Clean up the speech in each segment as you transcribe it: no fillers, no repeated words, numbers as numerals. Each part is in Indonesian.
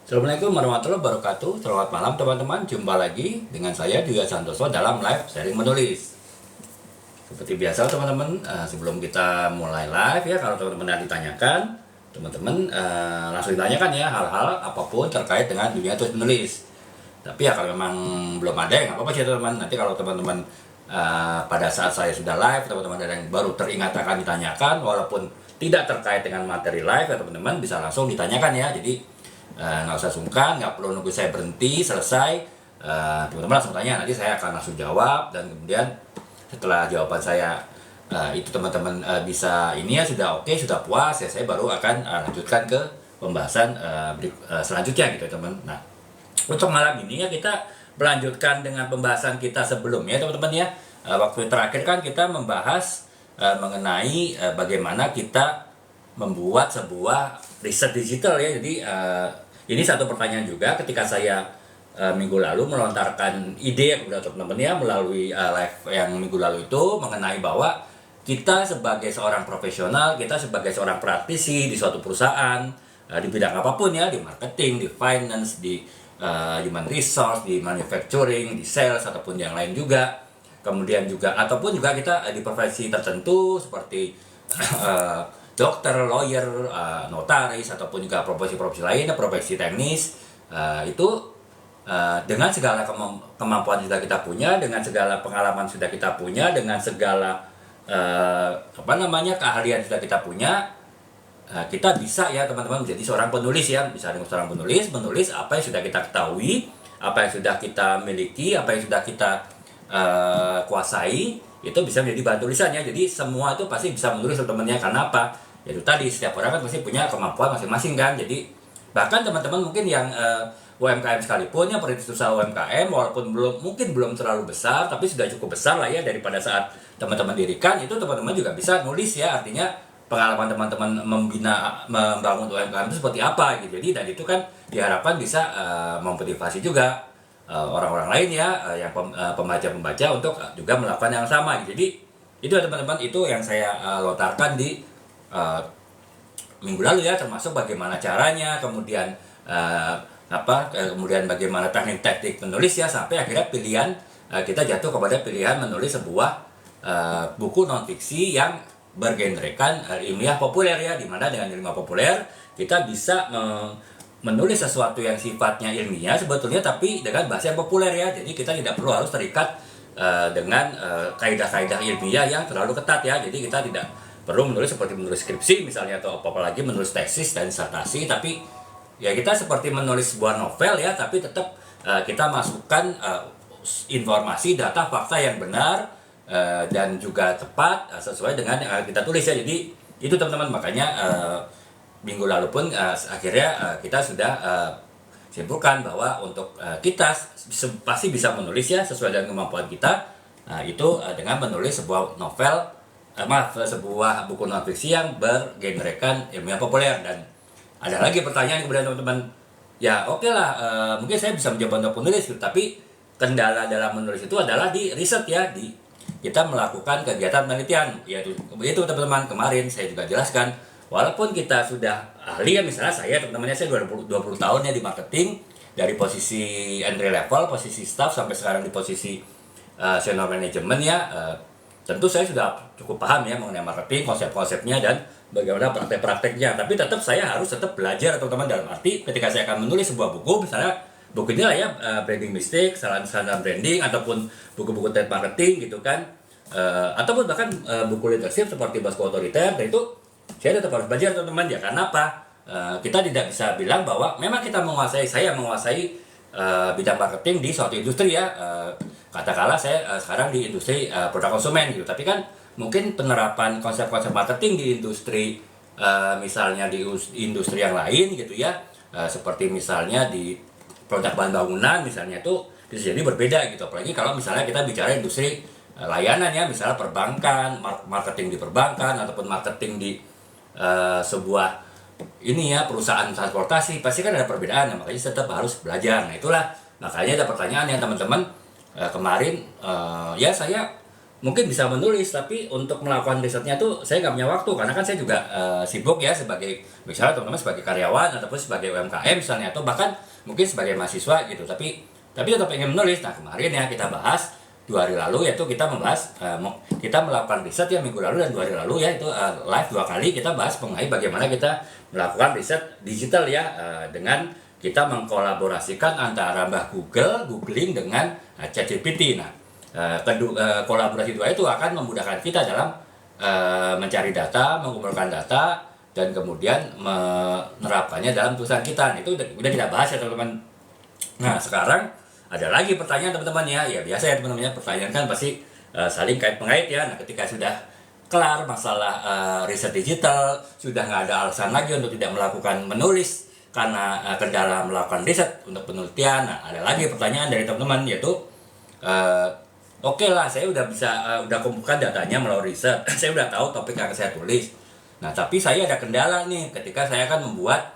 Assalamualaikum warahmatullahi wabarakatuh. Selamat malam teman-teman. Jumpa lagi dengan saya Duya Santoso dalam live sharing menulis. Seperti biasa teman-teman, sebelum kita mulai live ya, kalau teman-teman ada ditanyakan, teman-teman langsung ditanyakan ya hal-hal apapun terkait dengan dunia tulis menulis. Tapi ya kalau memang belum ada ya nggak apa-apa sih teman-teman. Nanti kalau teman-teman pada saat saya sudah live, teman-teman ada yang baru teringat akan ditanyakan, walaupun tidak terkait dengan materi live ya teman-teman bisa langsung ditanyakan ya. Jadi nggak usah sungkan, nggak perlu nunggu saya berhenti selesai, teman-teman langsung tanya, nanti saya akan langsung jawab. Dan kemudian setelah jawaban saya itu teman-teman bisa ini ya sudah oke, sudah puas ya, saya baru akan lanjutkan ke pembahasan selanjutnya gitu teman. Nah, untuk malam ini ya kita melanjutkan dengan pembahasan kita sebelumnya teman-teman ya. Waktu terakhir kan kita membahas mengenai bagaimana kita membuat sebuah riset digital ya. Jadi ini satu pertanyaan juga ketika saya minggu lalu melontarkan ide kepada teman-teman ya melalui live yang minggu lalu itu mengenai bahwa kita sebagai seorang profesional, kita sebagai seorang praktisi di suatu perusahaan di bidang apapun ya, di marketing, di finance, di human resource, di manufacturing, di sales ataupun yang lain juga. Kemudian juga ataupun juga kita di profesi tertentu seperti dokter, lawyer, notaris, ataupun juga profesi-profesi lainnya, profesi teknis, itu dengan segala kemampuan sudah kita punya, dengan segala pengalaman sudah kita punya, dengan segala keahlian sudah kita punya, kita bisa ya teman-teman menjadi seorang penulis ya, bisa dengan seorang menulis apa yang sudah kita ketahui, apa yang sudah kita miliki, apa yang sudah kita kuasai, itu bisa menjadi bahan tulisannya. Jadi semua itu pasti bisa menulis teman-temannya. Karena apa? Yaitu tadi setiap orang kan pasti punya kemampuan masing-masing kan. Jadi bahkan teman-teman mungkin yang UMKM sekalipun ya, perintis usaha UMKM walaupun belum terlalu besar tapi sudah cukup besar lah ya daripada saat teman-teman dirikan, itu teman-teman juga bisa nulis ya. Artinya pengalaman teman-teman membangun UMKM itu seperti apa gitu. Jadi dan itu kan diharapkan bisa memotivasi juga orang-orang lain ya, yang pembaca-pembaca untuk juga melakukan yang sama gitu. Jadi itu ya teman-teman, itu yang saya lontarkan di minggu lalu ya, termasuk bagaimana caranya, kemudian kemudian bagaimana teknik-teknik menulis ya, sampai akhirnya pilihan kita jatuh kepada pilihan menulis sebuah buku non fiksi yang bergenrekan ilmiah populer ya, dimana dengan ilmiah populer kita bisa menulis sesuatu yang sifatnya ilmiah sebetulnya tapi dengan bahasa yang populer ya. Jadi kita tidak perlu harus terikat dengan kaidah-kaidah ilmiah yang terlalu ketat ya. Jadi kita tidak perlu menulis seperti menulis skripsi misalnya, atau apalagi menulis tesis dan disertasi, tapi ya kita seperti menulis sebuah novel ya, tapi tetap kita masukkan informasi, data, fakta yang benar dan juga tepat sesuai dengan yang kita tulis ya. Jadi itu teman-teman, makanya minggu lalu pun akhirnya kita sudah simpulkan bahwa untuk kita pasti bisa menulis ya sesuai dengan kemampuan kita, itu dengan menulis sebuah novel, sebuah buku non fiksi yang bergenrekan ilmiah populer. Dan ada lagi pertanyaan kemudian teman-teman, ya oke lah, mungkin saya bisa menjawab untuk penulis, tapi kendala dalam menulis itu adalah di riset ya, di kita melakukan kegiatan penelitian, yaitu itu teman-teman. Kemarin saya juga jelaskan, walaupun kita sudah ahli ya, misalnya saya teman-temannya saya 20 tahun ya di marketing, dari posisi entry level, posisi staff sampai sekarang di posisi senior management ya, tentu saya sudah cukup paham ya mengenai marketing, konsep-konsepnya dan bagaimana praktek-prakteknya. Tapi tetap saya harus tetap belajar teman-teman, dalam arti ketika saya akan menulis sebuah buku, misalnya buku ini lah ya, branding mistake, saran branding, ataupun buku-buku trade marketing gitu kan, ataupun bahkan buku leadership seperti Bosco Otoriter, dan itu saya tetap harus belajar teman-teman ya. Karena apa? Kita tidak bisa bilang bahwa memang saya menguasai bidang marketing di suatu industri ya, katakanlah saya sekarang di industri produk konsumen gitu, tapi kan mungkin penerapan konsep-konsep marketing di industri misalnya di industri yang lain gitu ya, seperti misalnya di produk bahan bangunan misalnya, itu bisa jadi berbeda gitu. Apalagi kalau misalnya kita bicara industri layanan ya, misalnya perbankan, marketing di perbankan, ataupun marketing di sebuah ini ya perusahaan transportasi, pasti kan ada perbedaan. Nah, makanya tetap harus belajar. Nah itulah makanya ada pertanyaan ya teman-teman, kemarin ya saya mungkin bisa menulis, tapi untuk melakukan risetnya tuh saya nggak punya waktu, karena kan saya juga sibuk ya sebagai, misalnya teman-teman sebagai karyawan ataupun sebagai UMKM misalnya, atau bahkan mungkin sebagai mahasiswa gitu, tapi tetap ingin menulis. Nah kemarin ya kita bahas 2 hari lalu, yaitu kita membahas kita melakukan riset ya minggu lalu dan 2 hari lalu ya, itu live 2 kali kita bahas mengenai bagaimana kita melakukan riset digital ya, dengan kita mengkolaborasikan antara Mbah Google, googling dengan ChatGPT. Nah kolaborasi dua itu akan memudahkan kita dalam mencari data, mengumpulkan data, dan kemudian menerapkannya dalam tulisan kita. Nah, itu udah kita bahas ya teman-teman. Nah sekarang ada lagi pertanyaan teman-teman ya, biasa ya teman-teman ya, pertanyaan kan pasti saling kait-mengait ya. Nah ketika sudah kelar masalah riset digital, sudah nggak ada alasan lagi untuk tidak melakukan menulis karena kendala melakukan riset untuk penelitian. Nah ada lagi pertanyaan dari teman-teman, yaitu oke lah, saya udah bisa udah kumpulkan datanya melalui riset, saya udah tahu topik yang akan saya tulis. Nah tapi saya ada kendala nih ketika saya akan membuat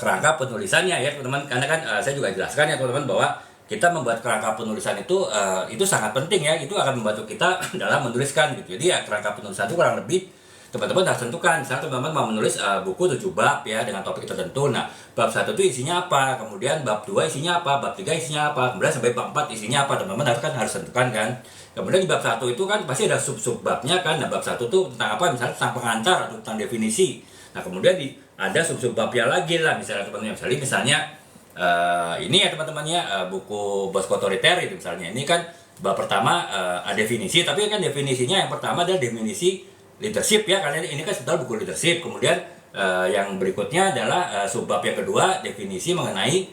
kerangka penulisannya ya teman-teman, karena kan saya juga jelaskan ya teman-teman bahwa kita membuat kerangka penulisan itu sangat penting ya, itu akan membantu kita dalam menuliskan gitu. Jadi ya kerangka penulisan itu kurang lebih teman-teman harus tentukan. Misalnya teman-teman mau menulis buku 7 bab ya dengan topik tertentu. Nah bab 1 itu isinya apa, kemudian bab 2 isinya apa, bab 3 isinya apa, kemudian sampai bab 4 isinya apa, teman-teman harus tentukan kan. Kemudian di bab 1 itu kan pasti ada sub-sub babnya kan. Nah bab 1 itu tentang apa, misalnya tentang pengantar atau tentang definisi. Nah kemudian ada sub-sub babnya lagi lah, misalnya teman-teman, misalnya ini ya teman-teman ya, buku Bos Otoriter itu misalnya, ini kan bab pertama ada definisi, tapi kan definisinya yang pertama adalah definisi leadership ya, karena ini kan sebetulnya buku leadership. Kemudian yang berikutnya adalah subbab yang kedua, definisi mengenai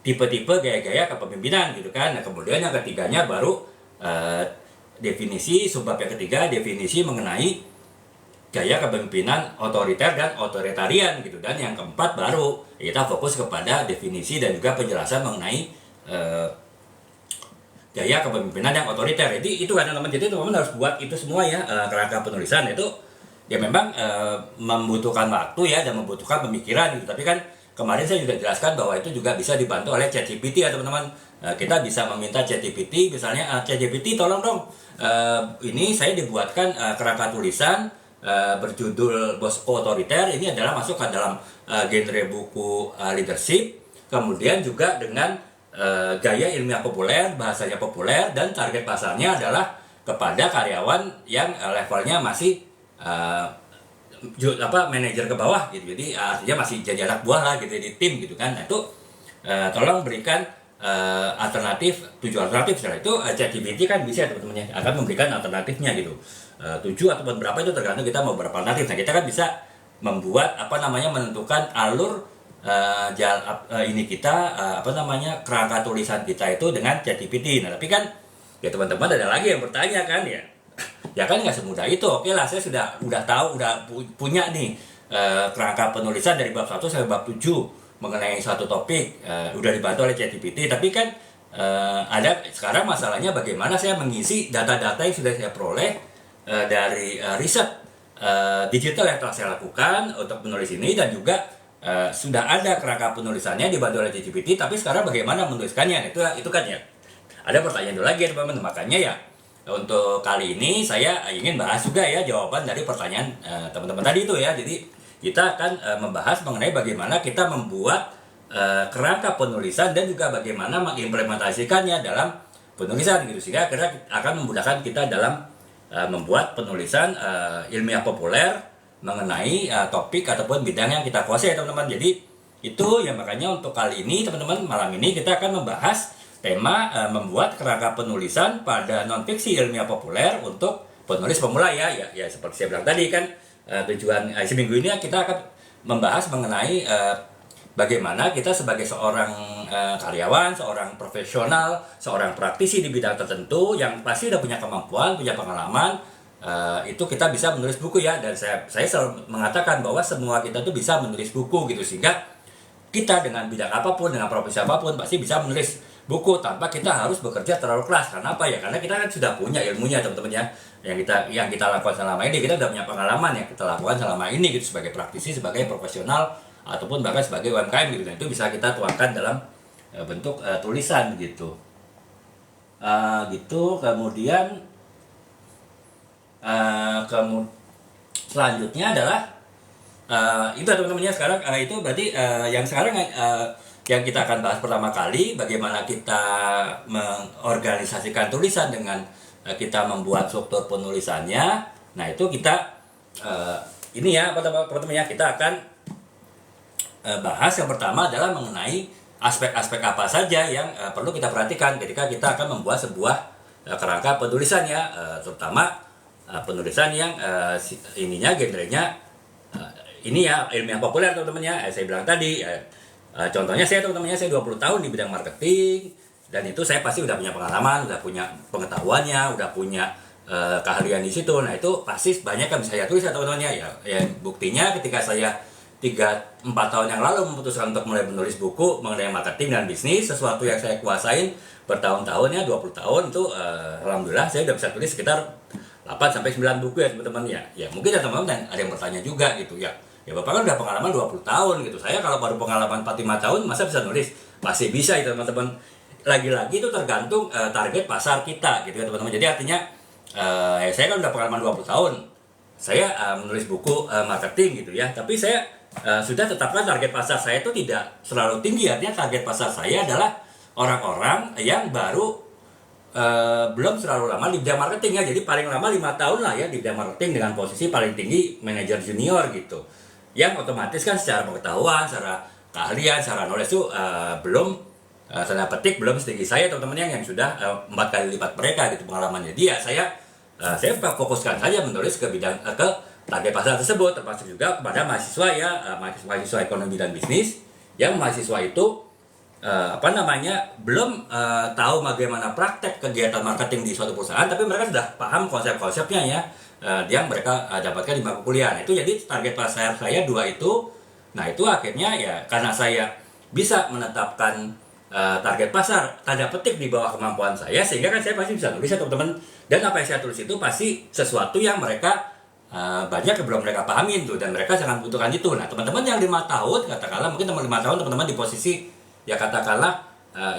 tipe-tipe gaya-gaya kepemimpinan gitu kan. Nah kemudian yang ketiganya baru definisi, subbab yang ketiga definisi mengenai gaya kepemimpinan otoriter dan otoritarian gitu. Dan yang keempat baru kita fokus kepada definisi dan juga penjelasan mengenai gaya kepemimpinan yang otoriter. Jadi itu kan teman-teman, jadi teman-teman harus buat itu semua ya, kerangka penulisan itu ya memang membutuhkan waktu ya dan membutuhkan pemikiran gitu. Tapi kan kemarin saya juga jelaskan bahwa itu juga bisa dibantu oleh ChatGPT ya teman-teman. Kita bisa meminta ChatGPT misalnya, ChatGPT tolong dong ini saya dibuatkan kerangka tulisan berjudul Bos Otoriter, ini adalah masuk ke dalam genre buku leadership, kemudian juga dengan gaya ilmiah populer, bahasanya populer, dan target pasarnya adalah kepada karyawan yang levelnya masih manajer ke bawah gitu. Jadi artinya masih jadi anak buah lah gitu di tim gitu kan. Nah itu tolong berikan alternatif, 7 alternatif. Setelah itu ChatGPT kan bisa teman-teman akan memberikan alternatifnya gitu, 7 ataupun berapa itu tergantung kita mau berapa alternatif. Nah kita kan bisa membuat menentukan alur ini kita kerangka tulisan kita itu dengan ChatGPT. Nah tapi kan ya teman-teman ada lagi yang bertanya kan ya, ya kan nggak semudah itu. Oke lah, saya udah tahu, udah punya nih kerangka penulisan dari bab 1 sampai bab 7 mengenai suatu topik, udah dibantu oleh ChatGPT. Tapi kan ada sekarang masalahnya bagaimana saya mengisi data-data yang sudah saya peroleh dari riset digital yang telah saya lakukan untuk menulis ini, dan juga sudah ada kerangka penulisannya dibantu oleh ChatGPT. Tapi sekarang bagaimana menuliskannya? Itu kan ya ada pertanyaan dulu lagi ya teman-teman. Makanya ya untuk kali ini saya ingin bahas juga ya jawaban dari pertanyaan teman-teman tadi itu ya. Jadi kita akan membahas mengenai bagaimana kita membuat kerangka penulisan dan juga bagaimana mengimplementasikannya dalam penulisan gitu, sehingga akan memudahkan kita dalam membuat penulisan ilmiah populer mengenai topik ataupun bidang yang kita kuasai teman-teman. Jadi itu ya, makanya untuk kali ini teman-teman, malam ini kita akan membahas tema membuat kerangka penulisan pada non-fiksi ilmiah populer untuk penulis pemula ya seperti saya bilang tadi kan, tujuan seminggu ini kita akan membahas mengenai bagaimana kita sebagai seorang karyawan, seorang profesional, seorang praktisi di bidang tertentu yang pasti udah punya kemampuan, punya pengalaman, itu kita bisa menulis buku ya. Dan saya selalu mengatakan bahwa semua kita tuh bisa menulis buku gitu, sehingga kita dengan bidang apapun, dengan profesi apapun pasti bisa menulis buku tanpa kita harus bekerja terlalu keras. Karena apa ya? Karena kita kan sudah punya ilmunya teman-teman ya. Yang kita lakukan selama ini, kita sudah punya pengalaman yang kita lakukan selama ini gitu, sebagai praktisi, sebagai profesional, ataupun bahkan sebagai UMKM gitu. Nah, itu bisa kita tuangkan dalam bentuk tulisan gitu. Gitu. Kemudian selanjutnya adalah itu teman-temannya sekarang itu berarti yang sekarang yang kita akan bahas pertama kali bagaimana kita mengorganisasikan tulisan dengan kita membuat struktur penulisannya. Nah itu kita ini ya pertama kita akan bahas yang pertama adalah mengenai aspek-aspek apa saja yang perlu kita perhatikan ketika kita akan membuat sebuah kerangka penulisan ya, terutama penulisan yang ininya genrenya ini ya ilmiah populer teman-teman ya. Saya bilang tadi contohnya saya 20 tahun di bidang marketing, dan itu saya pasti udah punya pengalaman, udah punya pengetahuannya, udah punya keahlian di situ. Nah itu pasti banyak yang bisa saya tulis ya teman-teman ya. Buktinya ketika saya 3-4 tahun yang lalu memutuskan untuk mulai menulis buku mengenai marketing dan bisnis, sesuatu yang saya kuasain bertahun-tahun ya, 20 tahun itu alhamdulillah saya udah bisa tulis sekitar 8-9 buku ya teman-teman ya. Ya mungkin ya teman-teman dan ada yang bertanya juga gitu ya. Ya Bapak kan udah pengalaman 20 tahun gitu. Saya kalau baru pengalaman 4-5 tahun masa bisa nulis? Pasti bisa itu teman-teman. Lagi-lagi itu tergantung target pasar kita gitu ya teman-teman. Jadi artinya saya kan udah pengalaman 20 tahun. Saya menulis buku marketing gitu ya. Tapi saya sudah tetapkan target pasar saya itu tidak selalu tinggi. Artinya target pasar saya adalah orang-orang yang baru belum terlalu lama di bidang marketing ya. Jadi paling lama 5 tahun lah ya di bidang marketing dengan posisi paling tinggi manajer junior gitu. Yang otomatis kan secara pengetahuan, secara keahlian, secara knowledge itu belum tanda petik belum setinggi saya teman-teman yang sudah 4 kali lipat mereka gitu pengalamannya. Dia saya fokuskan saja menulis ke bidang ke target pasar tersebut, termasuk juga kepada mahasiswa ya, mahasiswa ekonomi dan bisnis yang mahasiswa itu belum tahu bagaimana praktek kegiatan marketing di suatu perusahaan, tapi mereka sudah paham konsep-konsepnya ya, yang mereka dapatkan di bangku kuliah. Nah, itu jadi target pasar saya 2 itu. Nah itu akhirnya ya karena saya bisa menetapkan target pasar tanda petik di bawah kemampuan saya, sehingga kan saya pasti bisa nulis ya teman-teman. Dan apa yang saya tulis itu pasti sesuatu yang mereka banyak yang belum mereka pahamin tuh, dan mereka sangat membutuhkan itu. Nah teman-teman yang 5 tahun katakanlah, mungkin teman 5 tahun teman-teman di posisi ya katakanlah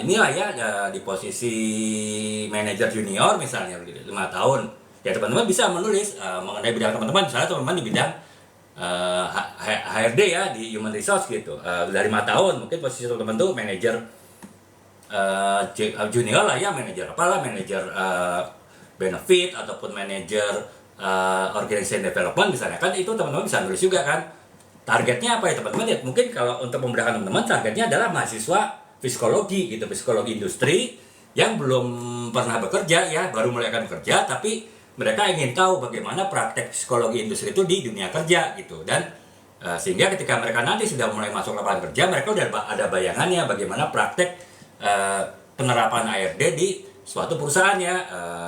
inilah ya di posisi manajer junior misalnya 5 tahun ya, teman-teman bisa menulis mengenai bidang teman-teman. Misalnya teman-teman di bidang HRD ya, di human resource gitu, dari 5 tahun mungkin posisi teman-teman tuh manajer junior lah ya, manajer apalah, manajer benefit ataupun manajer organization development misalnya, kan itu teman-teman bisa nulis juga kan. Targetnya apa ya teman-teman ya, mungkin kalau untuk memudahkan teman-teman targetnya adalah mahasiswa psikologi gitu, psikologi industri yang belum pernah bekerja ya, baru mulai akan bekerja, tapi mereka ingin tahu bagaimana praktek psikologi industri itu di dunia kerja gitu. Dan sehingga ketika mereka nanti sudah mulai masuk lapangan kerja, mereka udah ada bayangannya bagaimana praktek penerapan ARD di suatu perusahaan ya,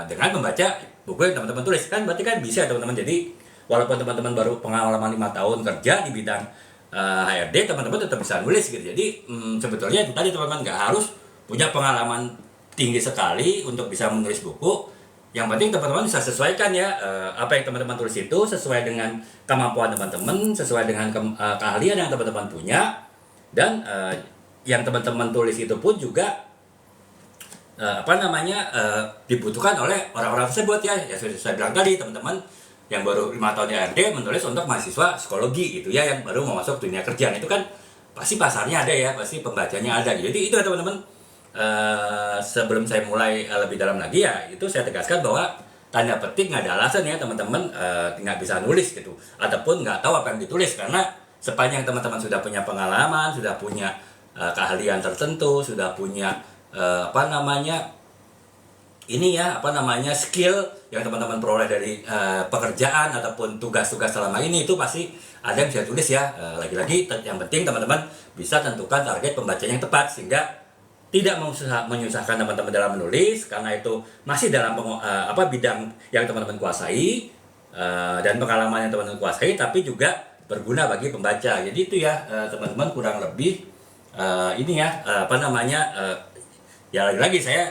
dengan membaca buku yang teman-teman tulis kan. Berarti kan bisa teman-teman. Jadi walaupun teman-teman baru pengalaman 5 tahun kerja di bidang HRD, teman-teman tetap bisa nulis gitu. Jadi sebetulnya itu tadi teman-teman nggak harus punya pengalaman tinggi sekali untuk bisa menulis buku. Yang penting teman-teman bisa sesuaikan ya, apa yang teman-teman tulis itu sesuai dengan kemampuan teman-teman, sesuai dengan keahlian yang teman-teman punya. Dan yang teman-teman tulis itu pun juga dibutuhkan oleh orang-orang tersebut ya. Ya saya bilang tadi, teman-teman yang baru 5 tahun di ARD menulis untuk mahasiswa psikologi gitu ya, yang baru mau masuk dunia kerja. Nah, itu kan pasti pasarnya ada ya, pasti pembacanya ada gitu. Jadi itu ya teman-teman. Sebelum saya mulai lebih dalam lagi ya, itu saya tegaskan bahwa tanda petik nggak ada alasan ya teman-teman nggak bisa nulis gitu, ataupun nggak tahu apa yang ditulis, karena sepanjang teman-teman sudah punya pengalaman, sudah punya keahlian tertentu, sudah punya skill yang teman-teman peroleh dari pekerjaan ataupun tugas-tugas selama ini, itu pasti ada yang bisa tulis ya. Lagi-lagi yang penting teman-teman bisa tentukan target pembacanya yang tepat, sehingga tidak menyusahkan teman-teman dalam menulis, karena itu masih dalam bidang yang teman-teman kuasai dan pengalaman yang teman-teman kuasai, tapi juga berguna bagi pembaca. Jadi itu ya teman-teman kurang lebih ya lagi-lagi saya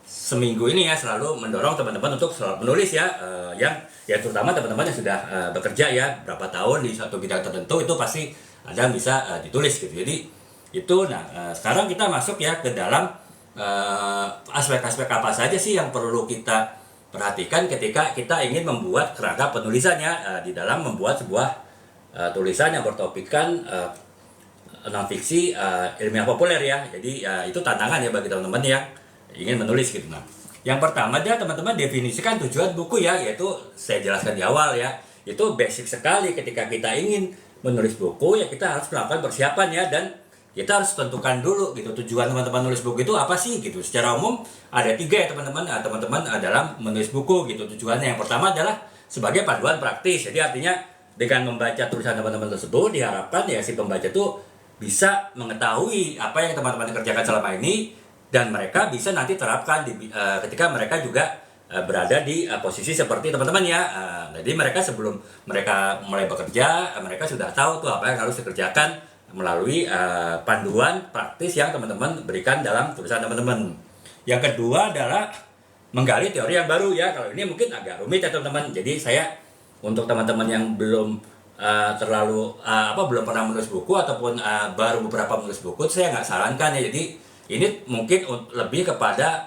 seminggu ini ya selalu mendorong teman-teman untuk selalu menulis ya, yang terutama teman-teman yang sudah bekerja ya berapa tahun di suatu bidang tertentu, itu pasti ada yang bisa ditulis gitu. Jadi itu. Nah sekarang kita masuk ya ke dalam aspek-aspek apa saja sih yang perlu kita perhatikan ketika kita ingin membuat kerangka penulisannya di dalam membuat sebuah tulisan yang bertopikkan non fiksi ilmiah populer ya. Jadi itu tantangan ya bagi teman-teman yang ingin menulis gitu. Nah, yang pertama dia teman-teman definisikan tujuan buku ya, yaitu saya jelaskan di awal ya. Itu basic sekali ketika kita ingin menulis buku ya, kita harus melakukan persiapan ya, dan kita harus tentukan dulu gitu tujuan teman-teman nulis buku itu apa sih gitu. Secara umum ada 3 ya teman-teman, dalam menulis buku gitu. Tujuannya yang pertama adalah sebagai panduan praktis. Jadi artinya dengan membaca tulisan teman-teman tersebut diharapkan ya si pembaca itu bisa mengetahui apa yang teman-teman kerjakan selama ini, dan mereka bisa nanti terapkan ketika mereka juga berada di posisi seperti teman-teman ya. Jadi mereka sebelum mereka mulai bekerja, mereka sudah tahu tuh apa yang harus dikerjakan melalui panduan praktis yang teman-teman berikan dalam tulisan teman-teman. Yang kedua adalah menggali teori yang baru ya. Kalau ini mungkin agak rumit ya teman-teman. Jadi saya untuk teman-teman yang belum belum pernah menulis buku ataupun baru beberapa menulis buku, saya nggak sarankan ya. Jadi ini mungkin lebih kepada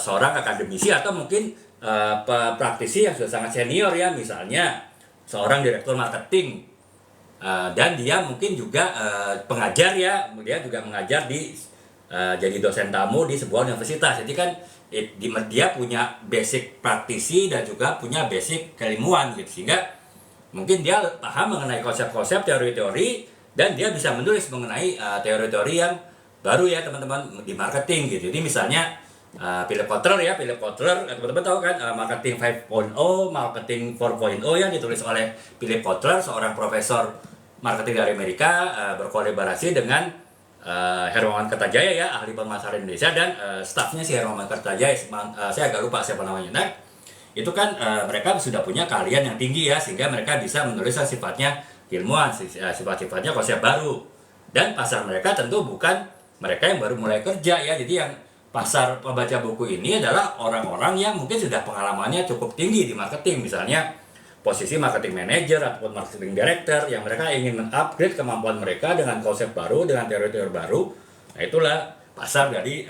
seorang akademisi atau mungkin praktisi yang sudah sangat senior ya, misalnya seorang direktur marketing. Dan dia mungkin juga pengajar ya, dia juga mengajar jadi dosen tamu di sebuah universitas. Jadi kan dia punya basic praktisi dan juga punya basic keilmuan gitu, sehingga mungkin dia paham mengenai konsep-konsep, teori-teori, dan dia bisa menulis mengenai teori-teori yang baru ya teman-teman di marketing gitu. Jadi misalnya Philip Kotler ya, teman-teman tahu kan marketing 5.0, marketing 4.0 yang ditulis oleh Philip Kotler, seorang profesor marketing dari Amerika, berkolaborasi dengan Hermawan Kertajaya ya, ahli pemasaran Indonesia, dan stafnya si Hermawan Kertajaya, saya agak lupa siapa namanya. Nah, itu kan mereka sudah punya keahlian yang tinggi ya, sehingga mereka bisa menulis sifatnya ilmuwan, sifat-sifatnya konsep baru. Dan pasar mereka tentu bukan mereka yang baru mulai kerja ya. Jadi yang pasar pembaca buku ini adalah orang-orang yang mungkin sudah pengalamannya cukup tinggi di marketing, misalnya posisi marketing manager ataupun marketing director, yang mereka ingin mengupgrade kemampuan mereka dengan konsep baru, dengan teori-teori baru. Nah, itulah pasar dari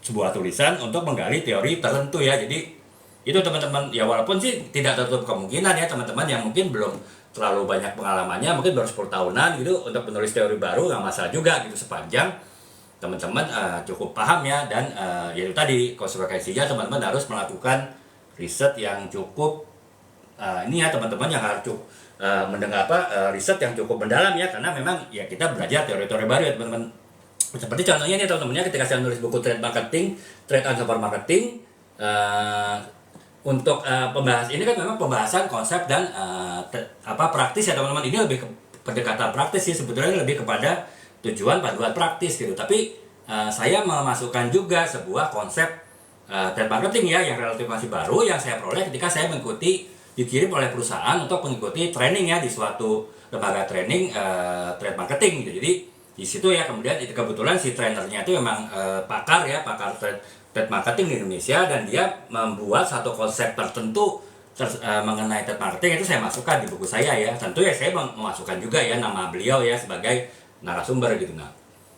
sebuah tulisan untuk menggali teori tertentu ya. Jadi itu teman-teman ya, walaupun sih tidak tertutup kemungkinan ya teman-teman yang mungkin belum terlalu banyak pengalamannya, mungkin baru 10 tahunan gitu, untuk menulis teori baru nggak masalah juga gitu, sepanjang teman-teman cukup paham ya. Dan yaitu tadi konsekuensinya teman-teman harus melakukan riset yang cukup ini ya teman-teman, yang harus mendengar riset yang cukup mendalam ya, karena memang ya kita belajar teori-teori baru ya teman-teman. Seperti contohnya nih teman-temannya, ketika saya nulis buku Trade Marketing, Trade and Super Marketing, untuk pembahas ini kan memang pembahasan konsep dan praktis ya teman-teman. Ini lebih ke pendekatan praktis sih sebetulnya, lebih kepada tujuan panduan praktis gitu. Tapi saya memasukkan juga sebuah konsep trade marketing ya, yang relatif masih baru, yang saya peroleh ketika saya dikirim oleh perusahaan untuk mengikuti training ya di suatu lembaga training trade marketing gitu. Jadi di situ ya kemudian itu kebetulan si trainernya itu memang pakar trade marketing di Indonesia, dan dia membuat satu konsep tertentu mengenai trade marketing. Itu saya masukkan di buku saya ya. Tentu ya saya memasukkan juga ya nama beliau ya sebagai narasumber gitu. Nah,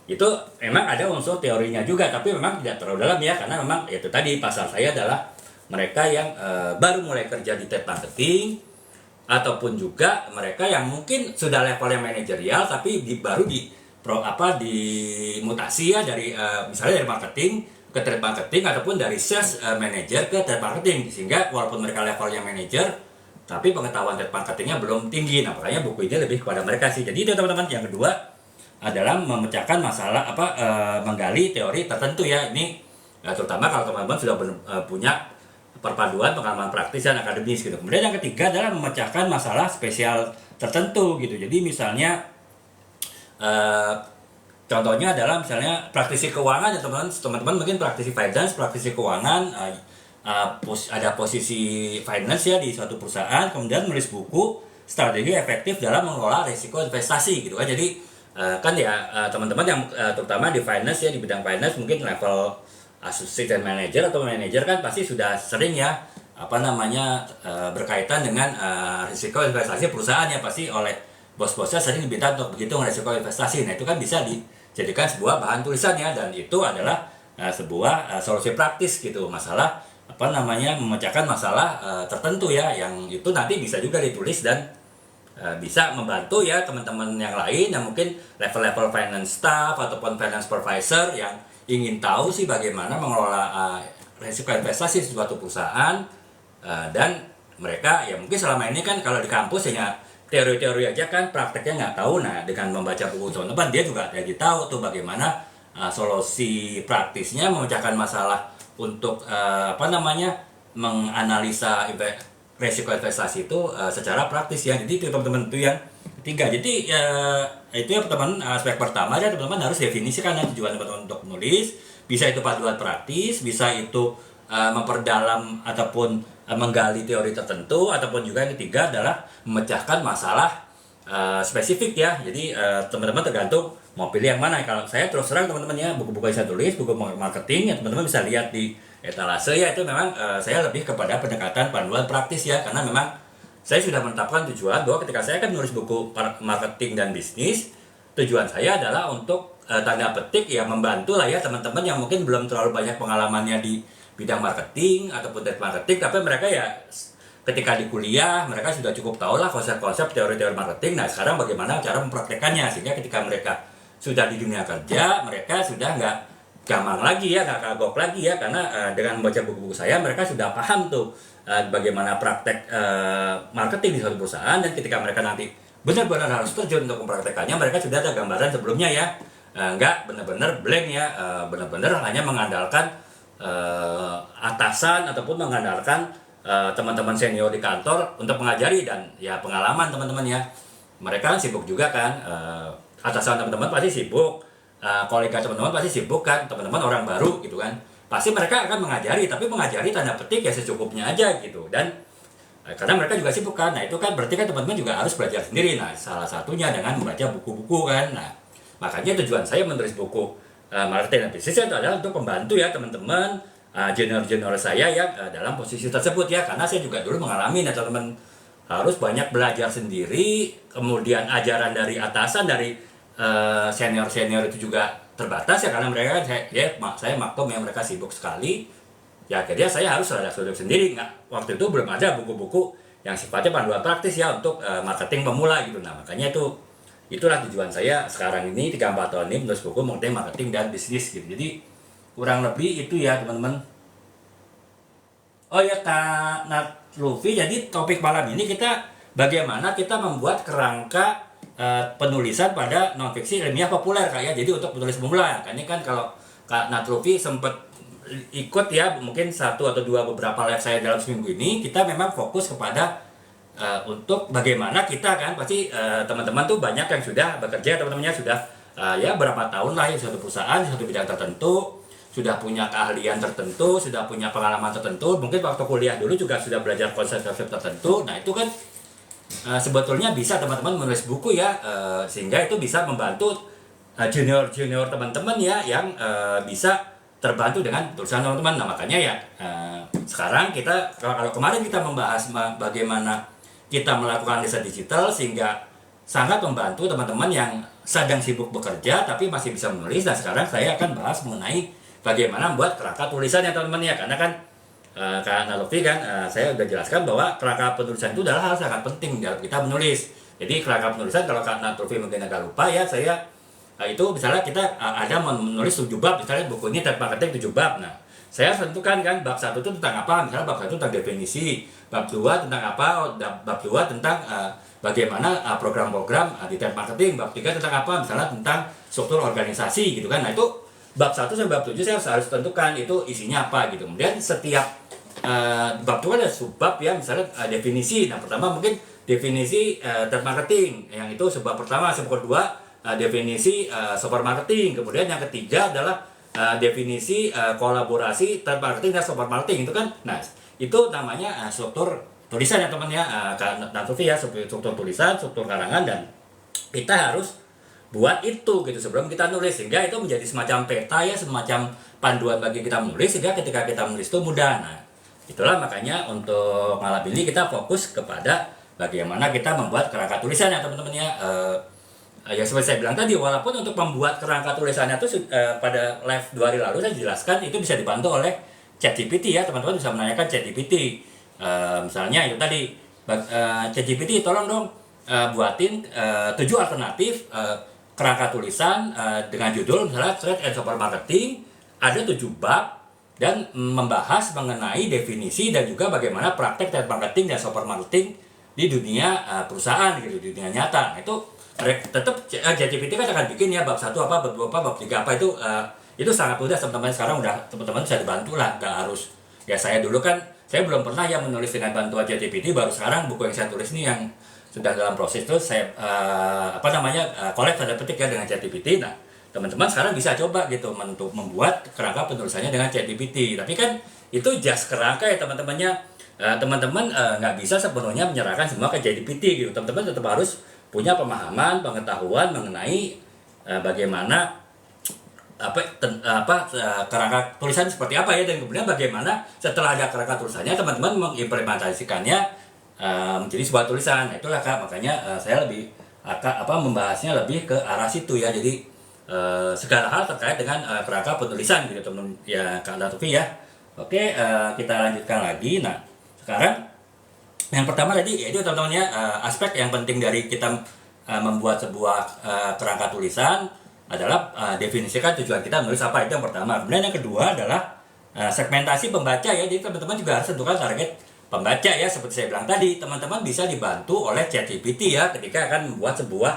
itu memang ada unsur teorinya juga, tapi memang tidak terlalu dalam ya, karena memang itu tadi pasar saya adalah mereka yang baru mulai kerja di trade marketing, ataupun juga mereka yang mungkin sudah levelnya manajerial tapi baru dimutasi ya dari misalnya dari marketing ke trade marketing, ataupun dari sales manager ke trade marketing, sehingga walaupun mereka levelnya manager tapi pengetahuan trade marketingnya belum tinggi. Nah, makanya buku ini lebih kepada mereka sih. Jadi itu teman-teman. Yang kedua adalah memecahkan masalah menggali teori tertentu ya. Ini terutama kalau teman-teman sudah punya perpaduan pengalaman praktis dan akademis gitu. Kemudian yang ketiga adalah memecahkan masalah spesial tertentu gitu. Jadi misalnya contohnya adalah misalnya praktisi keuangan ya teman-teman mungkin praktisi finance, praktisi keuangan, ada posisi finance ya di suatu perusahaan, kemudian menulis buku strategi efektif dalam mengelola risiko investasi gitu kan. Jadi kan ya teman-teman yang terutama di finance ya, di bidang finance mungkin level assistant manager atau manager kan pasti sudah sering ya berkaitan dengan risiko investasi perusahaan ya, pasti oleh bos-bosnya sering diminta untuk berhitung risiko investasi. Nah, itu kan bisa dijadikan sebuah bahan tulisan ya, dan itu adalah sebuah solusi praktis gitu, masalah apa namanya, memecahkan masalah tertentu ya, yang itu nanti bisa juga ditulis dan bisa membantu ya teman-teman yang lain yang mungkin level-level finance staff ataupun finance supervisor yang ingin tahu sih bagaimana mengelola risiko investasi di suatu perusahaan, dan mereka ya mungkin selama ini kan kalau di kampus hanya teori-teori aja kan, prakteknya nggak tahu. Nah, dengan membaca buku teman-teman dia juga jadi tahu tuh bagaimana solusi praktisnya memecahkan masalah untuk apa namanya, menganalisa resiko investasi itu secara praktis ya. Jadi itu teman-teman itu yang ketiga. Jadi itu ya teman-teman, aspek pertama ya teman-teman harus definisikan ya tujuan teman-teman untuk menulis. Bisa itu panduan praktis, bisa itu memperdalam ataupun menggali teori tertentu, ataupun juga yang ketiga adalah memecahkan masalah spesifik ya. Jadi teman-teman tergantung mau pilih yang mana. Kalau saya terus terang teman-teman ya, buku-buku yang saya tulis, buku marketing ya teman-teman bisa lihat di etalase ya, itu memang saya lebih kepada pendekatan panduan praktis ya, karena memang saya sudah menetapkan tujuan bahwa ketika saya akan menulis buku marketing dan bisnis, tujuan saya adalah untuk tanda petik ya membantu lah ya teman-teman yang mungkin belum terlalu banyak pengalamannya di bidang marketing ataupun trade marketing, tapi mereka ya ketika di kuliah mereka sudah cukup tahu lah konsep-konsep teori-teori marketing. Nah, sekarang bagaimana cara mempraktekannya sehingga ketika mereka sudah di dunia kerja, mereka sudah nggak gampang lagi ya, nggak kagok lagi ya, karena dengan membaca buku-buku saya mereka sudah paham tuh bagaimana praktek marketing di suatu perusahaan, dan ketika mereka nanti benar-benar harus terjun untuk mempraktekannya, mereka sudah ada gambaran sebelumnya ya, nggak benar-benar blank ya, benar-benar hanya mengandalkan atasan ataupun mengandalkan teman-teman senior di kantor untuk mengajari, dan ya pengalaman teman-teman ya, mereka sibuk juga kan, atasan teman-teman pasti sibuk, kolega teman-teman pasti sibuk kan, teman-teman orang baru gitu kan, pasti mereka akan mengajari, tapi mengajari tanda petik ya secukupnya aja gitu, dan karena mereka juga sibuk kan. Nah, itu kan berarti kan teman-teman juga harus belajar sendiri. Nah, salah satunya dengan membaca buku-buku kan. Nah, makanya tujuan saya menulis buku marketing dan bisnis adalah untuk membantu ya teman-teman junior-junior saya yang dalam posisi tersebut ya, karena saya juga dulu mengalami ya teman-teman, harus banyak belajar sendiri, kemudian ajaran dari atasan, dari senior-senior itu juga terbatas ya, karena mereka saya maklum ya mereka sibuk sekali ya, akhirnya saya harus belajar sendiri. Waktu itu belum ada buku-buku yang sifatnya panduan praktis ya untuk marketing pemula gitu. Nah, makanya itulah tujuan saya sekarang ini 3-4 tahun ini menulis buku mengenai marketing dan bisnis gitu. Jadi kurang lebih itu ya teman-teman. Oh ya Kak Luffy, jadi topik malam ini kita bagaimana kita membuat kerangka penulisan pada non-fiksi ilmiah populer Kak ya. Jadi untuk penulis pemula kan, ini kan kalau Kak Luffy sempat ikut ya mungkin 1 atau 2 beberapa live saya dalam seminggu ini, kita memang fokus kepada untuk bagaimana kita kan pasti teman-teman tuh banyak yang sudah bekerja, teman-temannya sudah ya berapa tahun lah ya di suatu perusahaan, di suatu bidang tertentu, sudah punya keahlian tertentu, sudah punya pengalaman tertentu, mungkin waktu kuliah dulu juga sudah belajar konsep-konsep tertentu. Nah, itu kan sebetulnya bisa teman-teman menulis buku ya, sehingga itu bisa membantu junior-junior teman-teman ya yang bisa terbantu dengan tulisan teman-teman. Nah, makanya ya sekarang kita, kalau kemarin kita membahas bagaimana kita melakukan riset digital sehingga sangat membantu teman-teman yang sedang sibuk bekerja tapi masih bisa menulis. Dan sekarang saya akan bahas mengenai bagaimana membuat kerangka tulisan ya teman-teman ya, karena kan Kak Luffy kan saya udah jelaskan bahwa kerangka penulisan itu adalah hal sangat penting dalam kita menulis. Jadi kerangka penulisan, kalau Kak Luffy mungkin agak lupa ya, saya itu misalnya kita ada menulis 7 bab, misalnya buku ini trade marketing 7 bab. Nah, saya tentukan kan bab 1 itu tentang apa, misalnya bab 1 tentang definisi, bab 2 tentang apa, bab 2 tentang bagaimana program-program di trade marketing, bab 3 tentang apa, misalnya tentang struktur organisasi gitu kan. Nah, itu bab 1 sampai bab 7 saya harus tentukan itu isinya apa gitu. Kemudian setiap bab itu ada subbab ya, misalnya definisi. Nah, pertama mungkin definisi trade marketing, yang itu subbab pertama, subbab kedua definisi software marketing, kemudian yang ketiga adalah definisi kolaborasi trade marketing dan software marketing itu kan. Nah, itu namanya struktur tulisan ya teman ya, ya struktur tulisan, struktur karangan, dan kita harus buat itu gitu sebelum kita nulis, sehingga itu menjadi semacam peta ya, semacam panduan bagi kita menulis, sehingga ketika kita menulis itu mudah. Nah, itulah makanya untuk malam ini kita fokus kepada bagaimana kita membuat kerangka tulisan ya teman-teman ya. Ya seperti saya bilang tadi, walaupun untuk membuat kerangka tulisannya itu pada live 2 hari lalu saya jelaskan itu bisa dibantu oleh ChatGPT ya, teman-teman bisa menanyakan ChatGPT. Misalnya itu tadi, ChatGPT tolong dong buatin 7 alternatif kerangka tulisan dengan judul misalnya Trade and Software Marketing, ada 7 bab dan membahas mengenai definisi dan juga bagaimana praktek trade marketing dan software marketing di dunia perusahaan gitu, di dunia nyata. Nah, itu tetap ChatGPT kan akan bikin ya bab 1 apa, bab 2 apa, bab 3 apa, itu sangat mudah teman-teman. Sekarang udah teman-teman bisa dibantu lah, nggak harus ya. Saya dulu kan saya belum pernah ya menulis dengan bantuan ChatGPT, baru sekarang buku yang saya tulis ini yang sudah dalam proses itu saya collect tanda petik ya dengan ChatGPT. Nah, teman-teman sekarang bisa coba gitu untuk membuat kerangka penulisannya dengan ChatGPT. Tapi kan itu just kerangka ya teman-temannya. Teman-teman nggak bisa sepenuhnya menyerahkan semua ke ChatGPT gitu. Teman-teman tetap harus punya pemahaman, pengetahuan mengenai bagaimana kerangka tulisan seperti apa ya, dan kemudian bagaimana setelah ada kerangka tulisannya teman-teman mengimplementasikannya menjadi sebuah tulisan. Nah, itulah Kak, makanya saya lebih membahasnya lebih ke arah situ ya. Jadi segala hal terkait dengan kerangka penulisan gitu teman ya Kak Latufi ya. Oke, kita lanjutkan lagi. Nah, sekarang yang pertama tadi yaitu teman-teman ya, aspek yang penting dari kita membuat sebuah kerangka tulisan adalah definisikan tujuan kita menulis apa, itu yang pertama. Kemudian yang kedua adalah segmentasi pembaca ya. Jadi teman-teman juga harus tentukan target pembaca ya. Seperti saya bilang tadi, teman-teman bisa dibantu oleh ChatGPT ya ketika akan membuat sebuah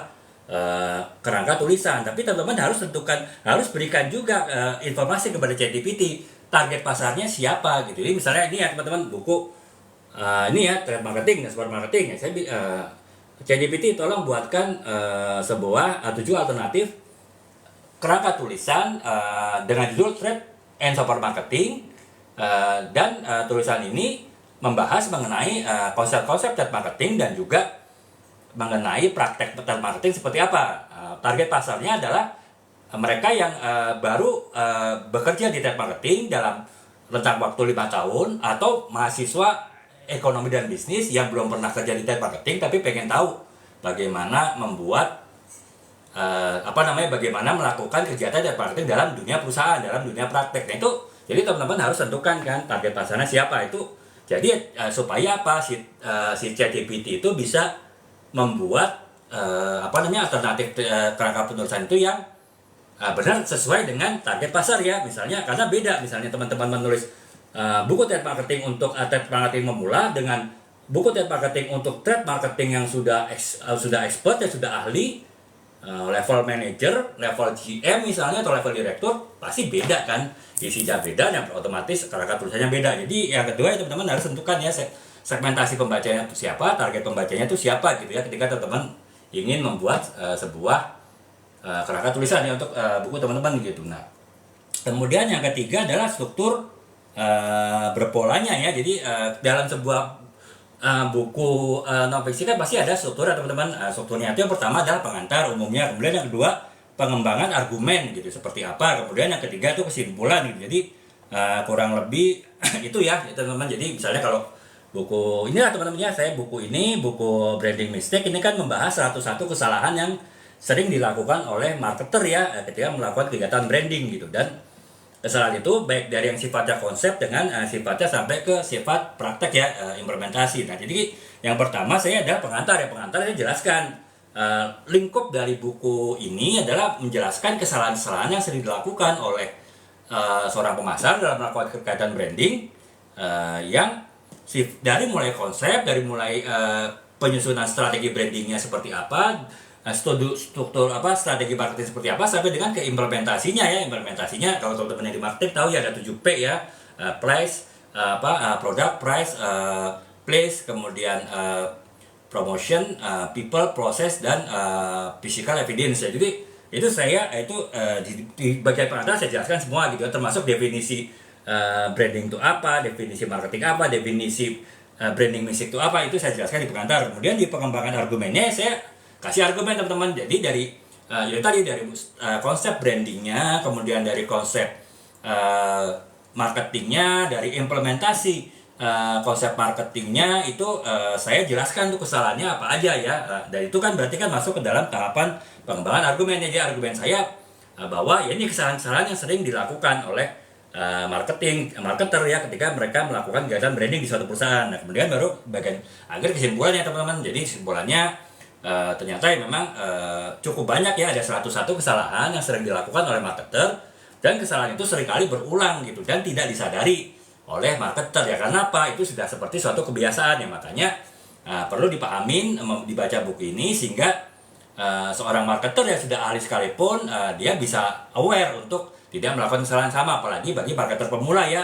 kerangka tulisan. Tapi teman-teman harus tentukan, harus berikan juga informasi kepada ChatGPT target pasarnya siapa gitu. Jadi misalnya ini ya teman-teman, buku ini ya trade marketing dan software marketing ya. Saya ChatGPT tolong buatkan sebuah 7 alternatif kerangka tulisan dengan judul Trade and Software Marketing, dan tulisan ini membahas mengenai konsep-konsep trade marketing dan juga mengenai praktek trade marketing seperti apa. Target pasarnya adalah mereka yang baru bekerja di trade marketing dalam rentang waktu 5 tahun, atau mahasiswa ekonomi dan bisnis yang belum pernah kerja di trade marketing tapi pengen tahu bagaimana membuat bagaimana melakukan kegiatan trade marketing dalam dunia perusahaan, dalam dunia praktek. Nah, itu jadi teman-teman harus tentukan kan target pasarnya siapa itu. Jadi supaya si ChatGPT itu bisa membuat alternatif kerangka penulisan itu yang benar sesuai dengan target pasar ya. Misalnya karena beda, misalnya teman-teman menulis buku trade marketing untuk trade marketing memula dengan buku trade marketing untuk trade marketing yang sudah expert ya, sudah ahli, level manager, level GM misalnya, atau level direktur, pasti beda kan, isinya beda dan otomatis kerangka tulisannya beda. Jadi yang kedua ya teman-teman harus tentukan ya segmentasi pembacanya itu siapa, target pembacanya itu siapa gitu ya ketika teman-teman ingin membuat sebuah kerangka tulisan ya untuk buku teman-teman gitu. Nah, kemudian yang ketiga adalah struktur berpolanya ya. Jadi dalam sebuah buku non-fiksi kan pasti ada struktur ya teman-teman. Strukturnya itu yang pertama adalah pengantar umumnya, kemudian yang kedua pengembangan argumen gitu seperti apa, kemudian yang ketiga itu kesimpulan gitu. Jadi kurang lebih itu ya teman-teman. Jadi misalnya kalau buku ini lah teman-teman ya, saya buku ini, buku Branding Mistake, ini kan membahas 101 kesalahan yang sering dilakukan oleh marketer ya ketika melakukan kegiatan branding gitu. Dan kesalahan itu baik dari yang sifatnya konsep dengan sifatnya sampai ke sifat praktek ya, implementasi. Nah, jadi yang pertama saya ada pengantar ya. Pengantar saya jelaskan lingkup dari buku ini adalah menjelaskan kesalahan-kesalahan yang sering dilakukan oleh seorang pemasar dalam melakukan kegiatan branding, yang dari mulai konsep, dari mulai penyusunan strategi brandingnya seperti apa, struktur strategi marketing seperti apa, sampai dengan ke implementasinya ya. Implementasinya kalau teman-teman yang di marketing tahu ya, ada 7P ya, price, product, price, place, kemudian promotion, people, process, dan physical evidence ya. Jadi itu saya di bagian pengantar saya jelaskan semua gitu ya, termasuk definisi branding itu apa, definisi marketing apa, definisi branding mistake itu apa, itu saya jelaskan di pengantar. Kemudian di pengembangan argumennya saya kasih argumen teman-teman. Jadi dari dari konsep brandingnya, kemudian dari konsep marketingnya, dari implementasi konsep marketingnya itu saya jelaskan tuh kesalahannya apa aja ya. Dan itu kan berarti kan masuk ke dalam tahapan pengembangan argumen. Jadi argumen saya bahwa ya ini kesalahan-kesalahan yang sering dilakukan oleh marketer ya ketika mereka melakukan kegiatan branding di suatu perusahaan. Nah kemudian baru bagian akhir kesimpulannya teman-teman. Jadi kesimpulannya ternyata memang cukup banyak ya, ada 101 kesalahan yang sering dilakukan oleh marketer, dan kesalahan itu seringkali berulang gitu dan tidak disadari oleh marketer ya. Karena apa? Itu sudah seperti suatu kebiasaan ya, makanya perlu dipahamin dibaca buku ini sehingga seorang marketer yang sudah ahli sekalipun dia bisa aware untuk tidak melakukan kesalahan sama, apalagi bagi marketer pemula ya.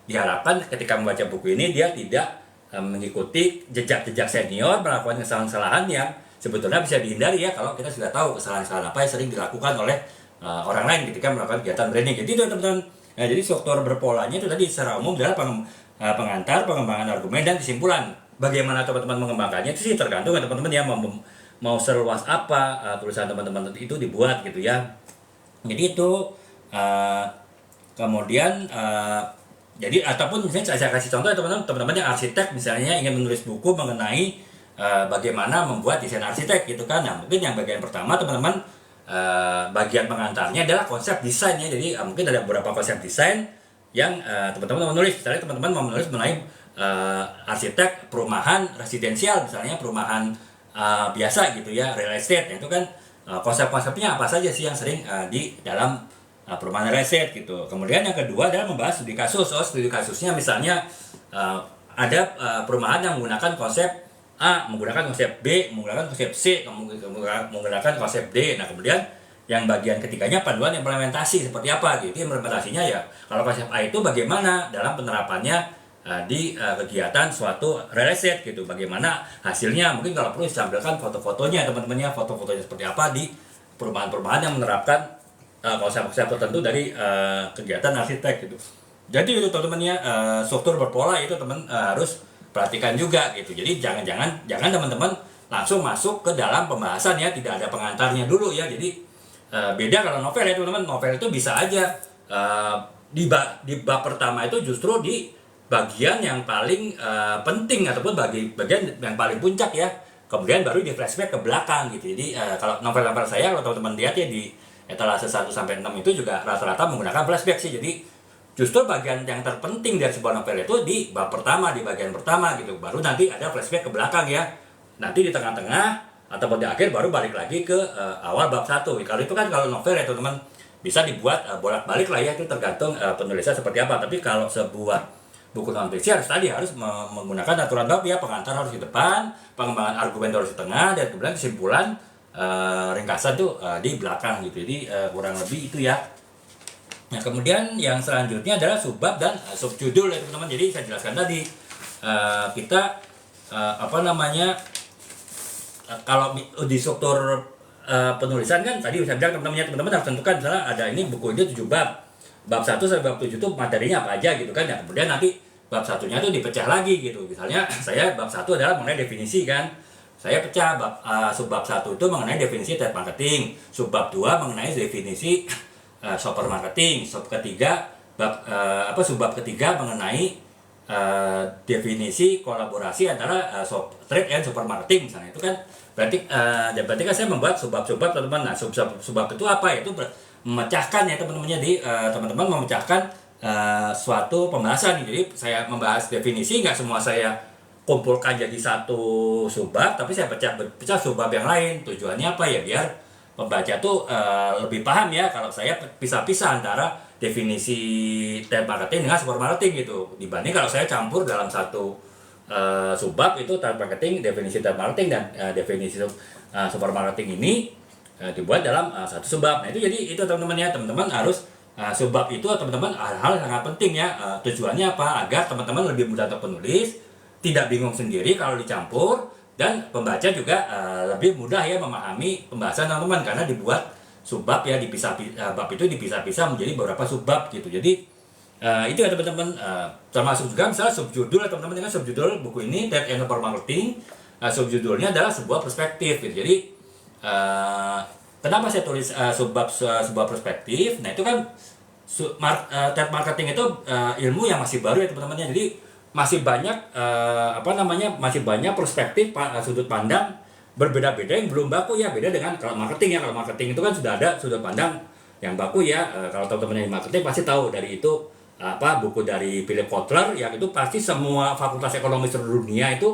Diharapkan ketika membaca buku ini dia tidak mengikuti jejak-jejak senior melakukan kesalahan-kesalahan yang sebetulnya bisa dihindari ya kalau kita sudah tahu kesalahan-kesalahan apa yang sering dilakukan oleh orang lain ketika melakukan kegiatan branding. Jadi itu teman-teman. Nah, jadi struktur berpolanya itu tadi secara umum adalah pengantar, pengembangan argumen, dan kesimpulan. Bagaimana teman-teman mengembangkannya itu sih tergantung ya teman-teman ya, mau seluas apa tulisan teman-teman itu dibuat gitu ya. Jadi itu kemudian jadi ataupun misalnya saya kasih contoh ya teman-teman yang arsitek misalnya ingin menulis buku mengenai bagaimana membuat desain arsitek gitu kan. Nah mungkin yang bagian pertama teman-teman bagian pengantarnya adalah konsep desainnya. Jadi mungkin ada beberapa konsep desain yang teman-teman mau menulis. Misalnya teman-teman mau menulis mengenai arsitek perumahan residensial, misalnya perumahan biasa gitu ya, real estate. Itu kan konsep-konsepnya apa saja sih yang sering di dalam perumahan real estate gitu. Kemudian yang kedua adalah membahas studi kasus. Studi kasusnya misalnya ada perumahan yang menggunakan konsep A, menggunakan konsep B, menggunakan konsep C, menggunakan konsep D. Nah kemudian yang bagian ketiganya panduan implementasi seperti apa gitu. Implementasinya ya kalau konsep A itu bagaimana dalam penerapannya di kegiatan suatu real estate gitu. Bagaimana hasilnya, mungkin kalau perlu ditampilkan foto-fotonya teman-temannya, foto-fotonya seperti apa di perumahan-perumahan yang menerapkan konsep-konsep tertentu dari kegiatan arsitek gitu. Jadi itu teman-teman ya, struktur berpola itu teman harus perhatikan juga gitu. Jadi jangan teman-teman langsung masuk ke dalam pembahasan ya, tidak ada pengantarnya dulu ya. Jadi beda kalau novel ya teman-teman. Novel itu bisa aja di bab pertama itu justru di bagian yang paling penting ataupun bagian yang paling puncak ya. Kemudian baru di flashback ke belakang gitu. Jadi kalau novel-novel saya, kalau teman-teman lihat ya di etalase 1 sampai 6 itu juga rata-rata menggunakan flashback sih. Jadi justru bagian yang terpenting dari sebuah novel itu di bab pertama, di bagian pertama gitu. Baru nanti ada flashback ke belakang ya. Nanti di tengah-tengah ataupun di akhir baru balik lagi ke awal bab 1. Kalau itu kan kalau novel ya teman-teman bisa dibuat bolak-balik lah ya, itu tergantung penulisnya seperti apa. Tapi kalau sebuah buku non-fiksi harus menggunakan aturan bab ya, pengantar harus di depan, pengembangan argumen harus di tengah, dan kemudian kesimpulan ringkasan tuh di belakang gitu. Jadi kurang lebih itu ya. Nah kemudian yang selanjutnya adalah subbab dan subjudul ya teman-teman. Jadi saya jelaskan tadi kita kalau di struktur penulisan kan tadi saya bilang teman-teman harus tentukan misalnya ada ini buku ini 7 bab. Bab 1 sampai bab 7 itu materinya apa aja gitu kan ya. Kemudian nanti bab satunya tuh dipecah lagi gitu. Misalnya saya bab 1 adalah mengenai definisi kan. Saya pecah subbab 1 itu mengenai definisi trade marketing, subbab 2 mengenai definisi shopper marketing, subbab ketiga mengenai definisi kolaborasi antara trade and shopper marketing misalnya. Itu kan berarti kan saya membuat subbab-subbab teman-teman. Nah, subbab itu apa? Itu memecahkan ya teman-temannya, di teman-teman memecahkan suatu pembahasan. Jadi saya membahas definisi, nggak semua saya kumpulkan jadi satu subbab, tapi saya pecah subbab yang lain. Tujuannya apa ya? Biar pembaca tuh lebih paham ya kalau saya pisah-pisah antara definisi trade marketing dengan super marketing gitu, dibanding kalau saya campur dalam satu subbab itu trade marketing, definisi trade marketing, dan definisi super marketing ini dibuat dalam satu subbab. Nah itu jadi itu teman-teman ya, teman-teman harus subbab itu teman-teman hal-hal yang sangat penting ya. Tujuannya apa? Agar teman-teman lebih mudah untuk penulis, tidak bingung sendiri kalau dicampur, dan pembaca juga lebih mudah ya memahami pembahasan teman-teman karena dibuat subbab ya, bab itu dipisah-pisah menjadi beberapa subbab gitu. Jadi itu ya teman-teman, termasuk juga misalnya subjudul ya teman-teman. Dengan subjudul buku ini Trade and Shopper Marketing, subjudulnya adalah sebuah perspektif gitu. Jadi kenapa saya tulis sebuah perspektif? Nah itu kan trade marketing itu ilmu yang masih baru ya teman-teman. Jadi masih banyak masih banyak perspektif sudut pandang berbeda-beda yang belum baku ya. Beda dengan kalau marketing ya, kalau marketing itu kan sudah ada sudut pandang yang baku ya. Kalau teman-teman yang marketing pasti tahu dari itu buku dari Philip Kotler yang itu pasti semua fakultas ekonomi seluruh dunia itu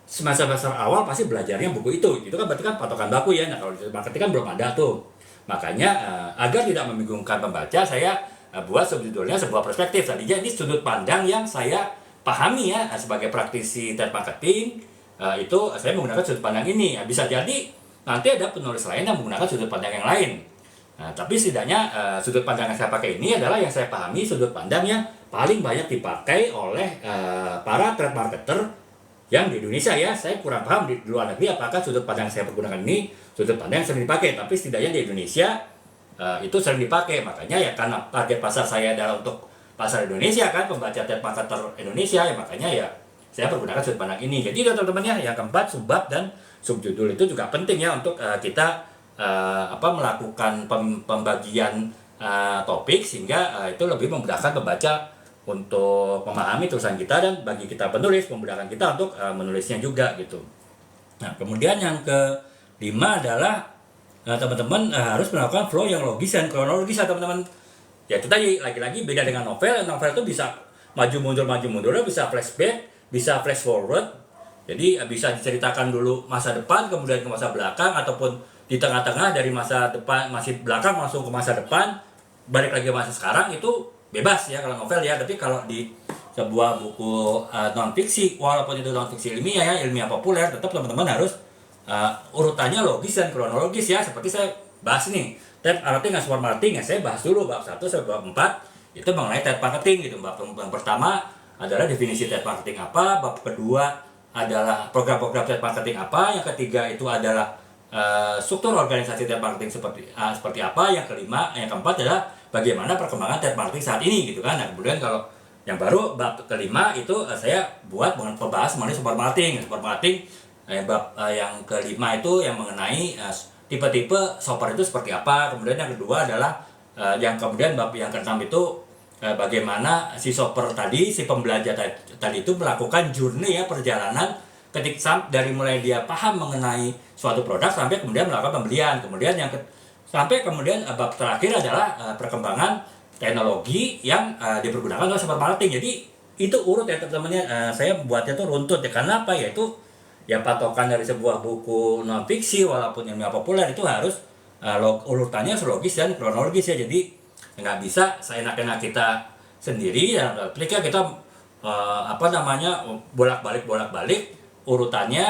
semester awal pasti belajarnya buku itu kan berarti kan patokan baku ya. Nah kalau di marketing kan belum ada tuh, makanya agar tidak membingungkan pembaca, saya buat subjudulnya sebuah perspektif. Tadinya ini sudut pandang yang saya pahami ya sebagai praktisi trade marketing, itu saya menggunakan sudut pandang ini. Bisa jadi nanti ada penulis lain yang menggunakan sudut pandang yang lain. Nah, tapi setidaknya sudut pandang yang saya pakai ini adalah yang saya pahami, sudut pandang yang paling banyak dipakai oleh para trade marketer yang di Indonesia ya. Saya kurang paham di luar negeri apakah sudut pandang yang saya pergunakan ini sudut pandang yang sering dipakai, tapi setidaknya di Indonesia itu sering dipakai. Makanya ya karena target pasar saya adalah untuk pasar Indonesia kan, pembaca trade marketer Indonesia ya, makanya ya saya pergunakan sudut pandang ini. Jadi teman-teman ya, yang keempat, subbab dan subjudul itu juga penting ya untuk kita melakukan pembagian topik sehingga itu lebih memudahkan pembaca untuk memahami tulisan kita, dan bagi kita penulis memudahkan kita untuk menulisnya juga gitu. Nah kemudian yang kelima adalah teman-teman harus melakukan flow yang logis dan kronologis ya teman-teman. Ya itu tadi lagi-lagi beda dengan novel. Novel itu bisa maju mundur, bisa flashback, bisa flash forward. Jadi bisa diceritakan dulu masa depan kemudian ke masa belakang, ataupun di tengah-tengah dari masa depan masih belakang langsung ke masa depan, balik lagi ke masa sekarang. Itu bebas ya kalau novel ya. Tapi kalau di sebuah buku non fiksi, walaupun itu non fiksi ilmiah ya, ilmiah populer, tetap teman-teman harus urutannya logis dan kronologis ya. Seperti saya bahas nih trade marketing dan support marketing ya, saya bahas dulu bab 1 sampai bab 4 itu mengenai trade marketing gitu. Bab yang pertama adalah definisi trade marketing apa, bab kedua adalah program-program trade marketing apa, yang ketiga itu adalah struktur organisasi trade marketing seperti apa, yang keempat adalah bagaimana perkembangan trade marketing saat ini gitu kan. Nah kemudian kalau yang baru bab kelima itu saya buat membahas mengenai support marketing. Bab yang kelima itu yang mengenai tipe-tipe shopper itu seperti apa. Kemudian yang kedua adalah bab yang keenam itu bagaimana si shopper tadi, si pembelajar tadi itu melakukan journey ya, perjalanan dari mulai dia paham mengenai suatu produk sampai kemudian melakukan pembelian. Kemudian kemudian bab terakhir adalah perkembangan teknologi yang dipergunakan oleh support marketing. Jadi itu urut ya teman-teman, saya buatnya tuh runtut ya. Karena apa ya, itu ya patokan dari sebuah buku non fiksi walaupun ilmiah populer itu harus urutannya logis dan kronologis ya. Jadi nggak bisa seenak-enak kita sendiri ya, ketika kita bolak-balik urutannya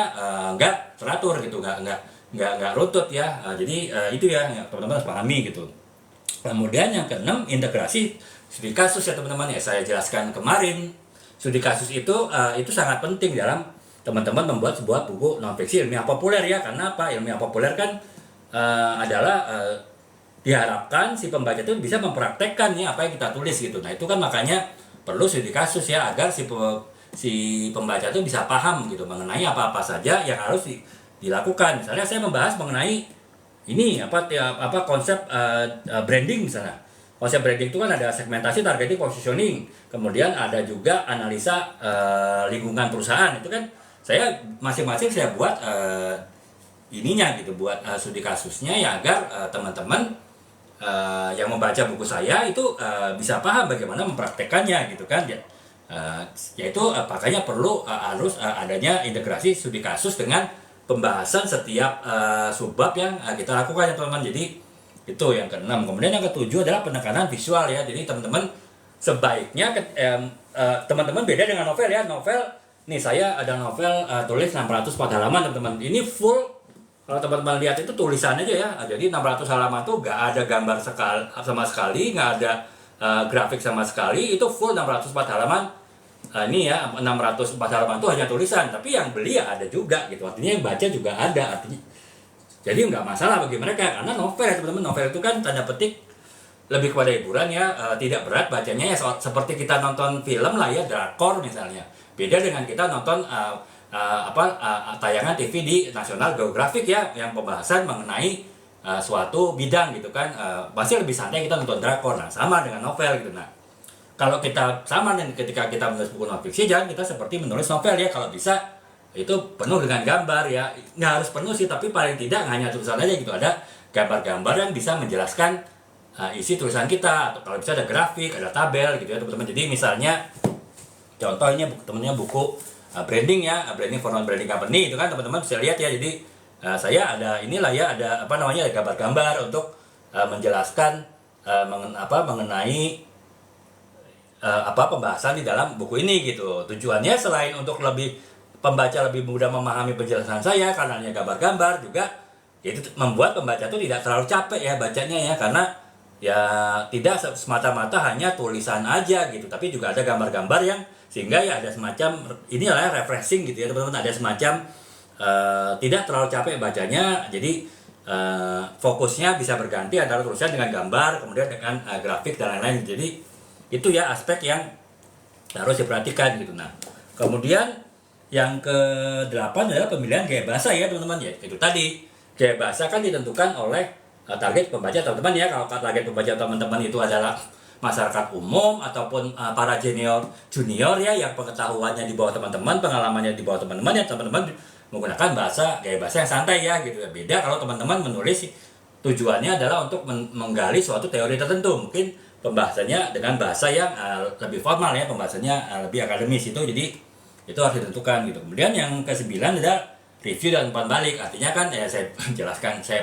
nggak teratur gitu, nggak runtut ya. Jadi itu ya teman-teman harus pahami gitu. Kemudian yang keenam, integrasi studi kasus ya teman-teman ya. Saya jelaskan kemarin, studi kasus itu sangat penting dalam teman-teman membuat sebuah buku non fiksi ilmiah populer ya. Karena apa? Ilmiah populer kan adalah diharapkan si pembaca itu bisa mempraktekkan ya apa yang kita tulis gitu. Nah itu kan makanya perlu studi kasus ya, agar si pembaca itu bisa paham gitu mengenai apa-apa saja yang harus dilakukan. Misalnya saya membahas mengenai ini konsep branding misalnya. Konsep branding itu kan ada segmentasi, targeting, positioning, kemudian ada juga analisa lingkungan perusahaan. Itu kan saya masing-masing saya buat ininya gitu, buat studi kasusnya ya, agar teman-teman yang membaca buku saya itu bisa paham bagaimana mempraktekannya gitu kan ya. Yaitu makanya perlu harus adanya integrasi studi kasus dengan pembahasan setiap subbab yang kita lakukan ya teman-teman. Jadi itu yang keenam. Kemudian yang ketujuh adalah penekanan visual ya. Jadi teman-teman sebaiknya teman-teman beda dengan novel ya. Novel nih, saya ada novel tulis 604 halaman teman-teman. Ini full. Kalau teman-teman lihat itu tulisan aja ya. Jadi 600 halaman tuh nggak ada gambar sama sekali, nggak ada grafik sama sekali. Itu full 604 halaman. Ini ya 604 halaman itu hanya tulisan. Tapi yang beli ya ada juga gitu. Artinya yang baca juga ada. Artinya jadi nggak masalah bagi mereka, karena novel ya teman-teman. Novel itu kan tanda petik lebih kepada hiburan ya, tidak berat bacanya ya, seperti kita nonton film lah ya, drakor misalnya. Beda dengan kita nonton tayangan TV di National Geographic ya, yang pembahasan mengenai suatu bidang gitu kan, pasti lebih santai kita nonton drakor. Nah sama dengan novel gitu. Nah kalau kita sama dan ketika kita menulis buku non fiksi, jangan kita seperti menulis novel ya. Kalau bisa itu penuh dengan gambar ya, nggak harus penuh sih, tapi paling tidak hanya tulisan aja gitu, ada gambar-gambar yang bisa menjelaskan isi tulisan kita, atau kalau bisa ada grafik, ada tabel gitu ya teman-teman. Jadi misalnya contohnya temennya buku branding ya, branding for non branding company itu kan teman-teman bisa lihat ya. Jadi saya ada inilah ya, ada apa namanya, ada gambar-gambar untuk menjelaskan mengenai pembahasan di dalam buku ini gitu. Tujuannya selain untuk pembaca lebih mudah memahami penjelasan saya karena hanya gambar-gambar, juga itu membuat pembaca itu tidak terlalu capek ya bacanya ya, karena ya tidak semata-mata hanya tulisan aja gitu, tapi juga ada gambar-gambar yang sehingga ya ada semacam inilah refreshing gitu ya teman-teman, ada semacam tidak terlalu capek bacanya. Jadi fokusnya bisa berganti antara tulisan dengan gambar, kemudian dengan grafik dan lain-lain. Jadi itu ya aspek yang harus diperhatikan gitu. Nah, kemudian yang ke-8 adalah pemilihan gaya bahasa ya teman-teman ya. Itu tadi, gaya bahasa kan ditentukan oleh target pembaca teman-teman ya. Kalau target pembaca teman-teman itu adalah masyarakat umum ataupun para junior ya, yang pengetahuannya di bawah teman-teman, pengalamannya di bawah teman-teman ya, teman-teman menggunakan gaya bahasa yang santai ya gitu. Beda kalau teman-teman menulis tujuannya adalah untuk menggali suatu teori tertentu, mungkin pembahasannya dengan bahasa yang lebih formal ya, pembahasannya lebih akademis itu. Jadi itu harus ditentukan gitu. Kemudian yang ke-9 adalah review dan umpan balik. Artinya kan ya saya jelaskan, saya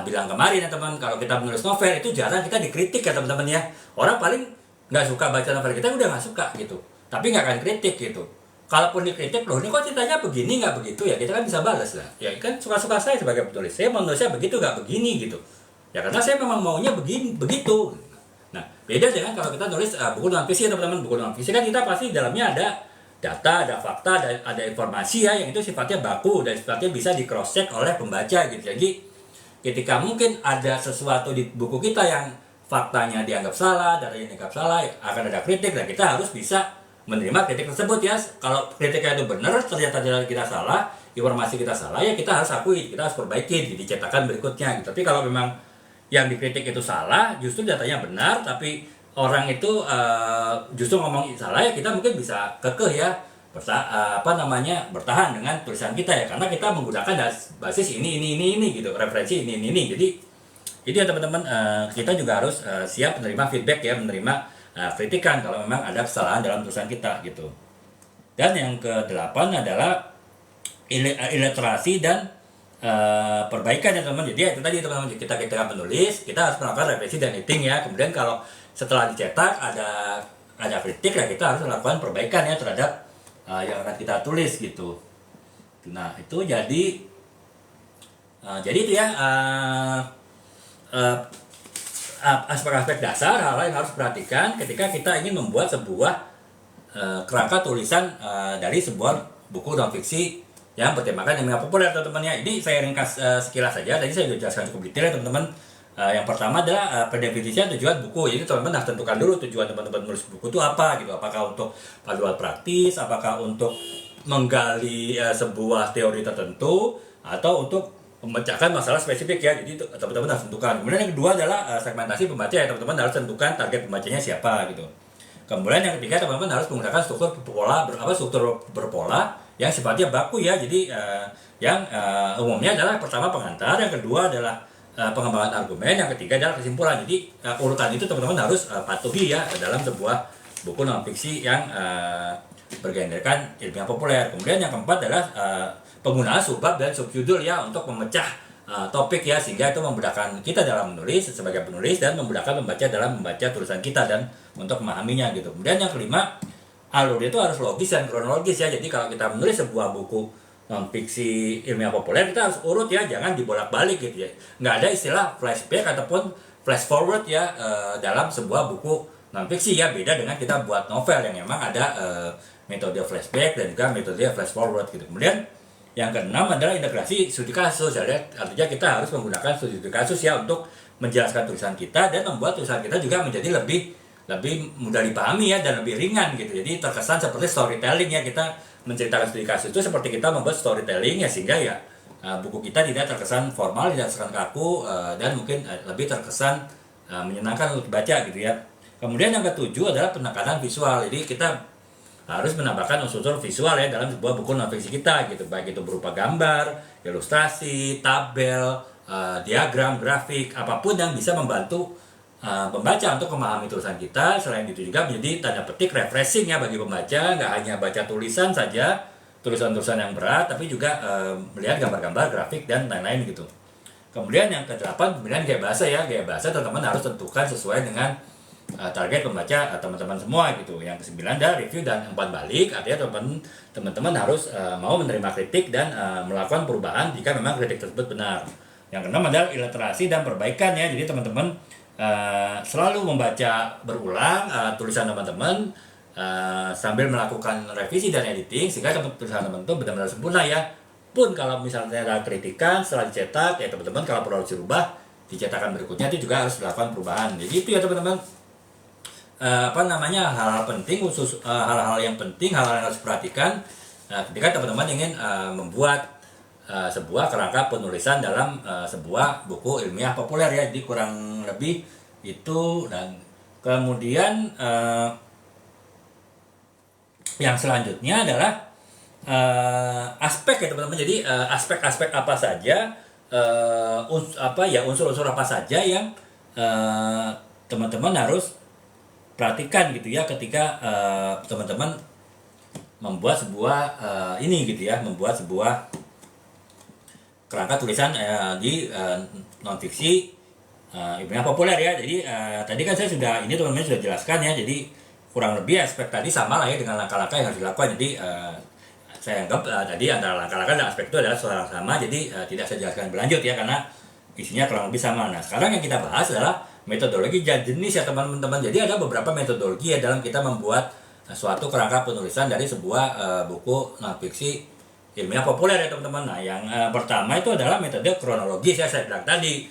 bilang kemarin ya teman, kalau kita menulis novel itu jarang kita dikritik ya teman-teman ya. Orang paling nggak suka baca novel kita udah nggak suka gitu, tapi nggak akan kritik gitu. Kalaupun dikritik, loh ini kok ceritanya begini nggak begitu ya, kita kan bisa balas lah. Ya kan suka-suka saya sebagai penulis, saya menulisnya begitu nggak begini gitu. Ya karena saya memang maunya begitu. Nah beda dengan kalau kita nulis buku non fiksi teman-teman. Buku non fiksi kan kita pasti dalamnya ada data, ada fakta, ada informasi ya, yang itu sifatnya baku dan sifatnya bisa di cross check oleh pembaca gitu. Jadi ketika mungkin ada sesuatu di buku kita yang faktanya dianggap salah, datanya dianggap salah, akan ada kritik dan kita harus bisa menerima kritik tersebut ya. Kalau kritiknya itu benar, ternyata kita salah, informasi kita salah, ya kita harus akui, kita harus perbaiki, dicetakan berikutnya gitu. Tapi kalau memang yang dikritik itu salah, justru datanya benar, tapi orang itu justru ngomong salah, ya kita mungkin bisa kekeh ya bertahan dengan tulisan kita ya, karena kita menggunakan basis ini gitu, referensi ini. Jadi itu ya teman-teman, kita juga harus siap menerima feedback ya, menerima kritikan kalau memang ada kesalahan dalam tulisan kita gitu. Dan yang ke-8 adalah iliterasi dan perbaikan ya teman-teman. Jadi itu tadi teman-teman, kita menulis, kita harus melakukan revisi dan editing ya. Kemudian kalau setelah dicetak ada kritik ya, kita harus melakukan perbaikan ya terhadap yang akan kita tulis gitu. Nah itu jadi itu ya aspek-aspek dasar, hal yang harus diperhatikan ketika kita ingin membuat sebuah kerangka tulisan dari sebuah buku non fiksi yang bertemakan ilmiah populer teman-teman ya. Ini saya ringkas sekilas saja, tadi saya sudah jelaskan cukup detail ya teman-teman. Yang pertama adalah pendefinisian tujuan buku. Jadi teman-teman harus tentukan dulu tujuan teman-teman menulis buku itu apa gitu. Apakah untuk panduan praktis, apakah untuk menggali sebuah teori tertentu, atau untuk memecahkan masalah spesifik ya. Jadi teman-teman harus tentukan. Kemudian yang kedua adalah segmentasi pembaca ya, teman-teman harus tentukan target pembacanya siapa gitu. Kemudian yang ketiga, teman-teman harus menggunakan struktur berpola yang sifatnya baku ya. Jadi yang umumnya adalah pertama pengantar, yang kedua adalah pengembangan argumen, yang ketiga adalah kesimpulan. Jadi urutan itu teman-teman harus patuhi ya dalam sebuah buku non fiksi yang bergenderkan ilmiah populer. Kemudian yang keempat adalah penggunaan subbab dan subjudul ya, untuk memecah topik ya, sehingga itu memudahkan kita dalam menulis sebagai penulis dan memudahkan pembaca dalam membaca tulisan kita dan untuk memahaminya gitu. Kemudian yang kelima, alurnya itu harus logis dan kronologis ya. Jadi kalau kita menulis sebuah buku non fiksi ilmiah populer, kita harus urut ya, jangan dibolak-balik gitu ya. Nggak ada istilah flashback ataupun flash forward ya dalam sebuah buku non fiksi ya. Beda dengan kita buat novel yang memang ada metode flashback dan juga metode flash forward gitu. Kemudian yang keenam adalah integrasi studi kasus ya. Artinya kita harus menggunakan studi kasus ya untuk menjelaskan tulisan kita dan membuat tulisan kita juga menjadi lebih mudah dipahami ya, dan lebih ringan gitu. Jadi terkesan seperti storytelling ya, kita menceritakan studi kasus itu seperti kita membuat storytelling ya, sehingga ya buku kita tidak terkesan formal, tidak terkesan kaku, dan mungkin lebih terkesan menyenangkan untuk dibaca gitu ya. Kemudian yang ketujuh adalah penekanan visual. Jadi kita harus menambahkan unsur visual ya dalam sebuah buku non-fiksi kita gitu, baik itu berupa gambar, ilustrasi, tabel, diagram, grafik, apapun yang bisa membantu pembaca untuk memahami tulisan kita. Selain itu juga menjadi tanda petik refreshing ya bagi pembaca, nggak hanya baca tulisan saja, tulisan-tulisan yang berat, tapi juga melihat gambar-gambar, grafik, dan lain-lain gitu. Kemudian yang kedelapan, pemilihan gaya bahasa ya. Gaya bahasa teman-teman harus tentukan sesuai dengan target pembaca teman-teman semua gitu. Yang kesembilan adalah review dan umpan balik, artinya teman-teman harus mau menerima kritik dan melakukan perubahan jika memang kritik tersebut benar. Yang keenam adalah iliterasi dan perbaikan ya. Jadi teman-teman selalu membaca berulang tulisan teman-teman sambil melakukan revisi dan editing sehingga tulisan teman-teman itu benar-benar sempurna ya. Pun kalau misalnya ada kritikan setelah dicetak ya teman-teman, kalau perlu dirubah di cetakan berikutnya itu juga harus dilakukan perubahan. Jadi itu ya teman-teman, hal-hal penting, khusus hal-hal yang penting, hal-hal yang harus diperhatikan ketika teman-teman ingin membuat sebuah kerangka penulisan dalam sebuah buku ilmiah populer ya. Jadi kurang lebih itu. Dan kemudian yang selanjutnya adalah aspek ya teman-teman. Jadi aspek-aspek apa saja, unsur-unsur apa saja yang teman-teman harus perhatikan gitu ya ketika teman-teman membuat sebuah membuat sebuah kerangka tulisan di non-fiksi ilmiah populer ya. Jadi tadi kan saya teman-teman sudah jelaskan ya. Jadi kurang lebih aspek tadi sama lah ya dengan langkah-langkah yang harus dilakukan. Jadi saya anggap tadi antara langkah-langkah dan aspek itu adalah sama. Jadi tidak saya jelaskan berlanjut ya karena isinya kurang lebih sama. Nah sekarang yang kita bahas adalah metodologi dan jenis ya teman-teman. Jadi ada beberapa metodologi ya dalam kita membuat suatu kerangka penulisan dari sebuah buku non-fiksi ilmiah populer ya teman-teman. Nah yang pertama itu adalah metode kronologis ya. Saya bilang tadi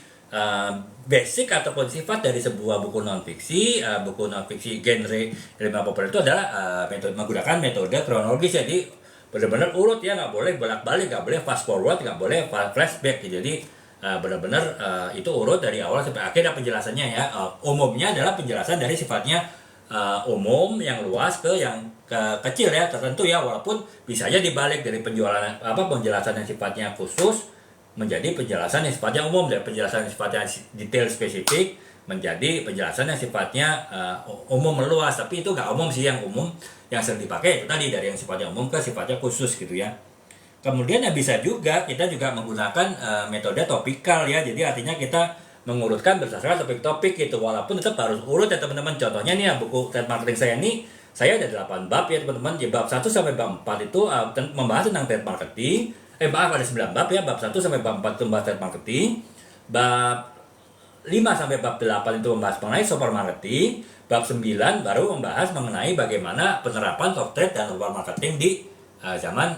basic ataupun sifat dari sebuah buku non-fiksi genre ilmiah populer itu adalah menggunakan metode kronologis. Jadi benar-benar urut ya, nggak boleh bolak-balik, nggak boleh fast forward, nggak boleh flashback. Jadi benar-benar itu urut dari awal sampai akhir dan penjelasannya ya. Umumnya adalah penjelasan dari sifatnya umum yang luas ke yang kecil ya, tertentu ya, walaupun bisa aja dibalik dari penjelasan yang sifatnya khusus menjadi penjelasan yang sifatnya umum, dan penjelasan yang sifatnya detail spesifik menjadi penjelasan yang sifatnya umum meluas. Tapi itu nggak umum sih, yang umum yang sering dipakai itu tadi dari yang sifatnya umum ke sifatnya khusus gitu ya. Kemudian bisa juga kita juga menggunakan metode topikal ya. Jadi artinya kita mengurutkan berdasarkan topik-topik gitu, walaupun tetap harus urut ya teman-teman. Contohnya nih ya, buku trade marketing saya ini, saya ada 8 bab ya teman-teman. Di bab 1 sampai bab 4 itu membahas tentang trade marketing. Ada 9 bab ya. Bab 1 sampai bab 4 itu membahas trade marketing. Bab 5 sampai bab 8 itu membahas mengenai super marketing. Bab 9 baru membahas mengenai bagaimana penerapan soft trade dan super marketing di zaman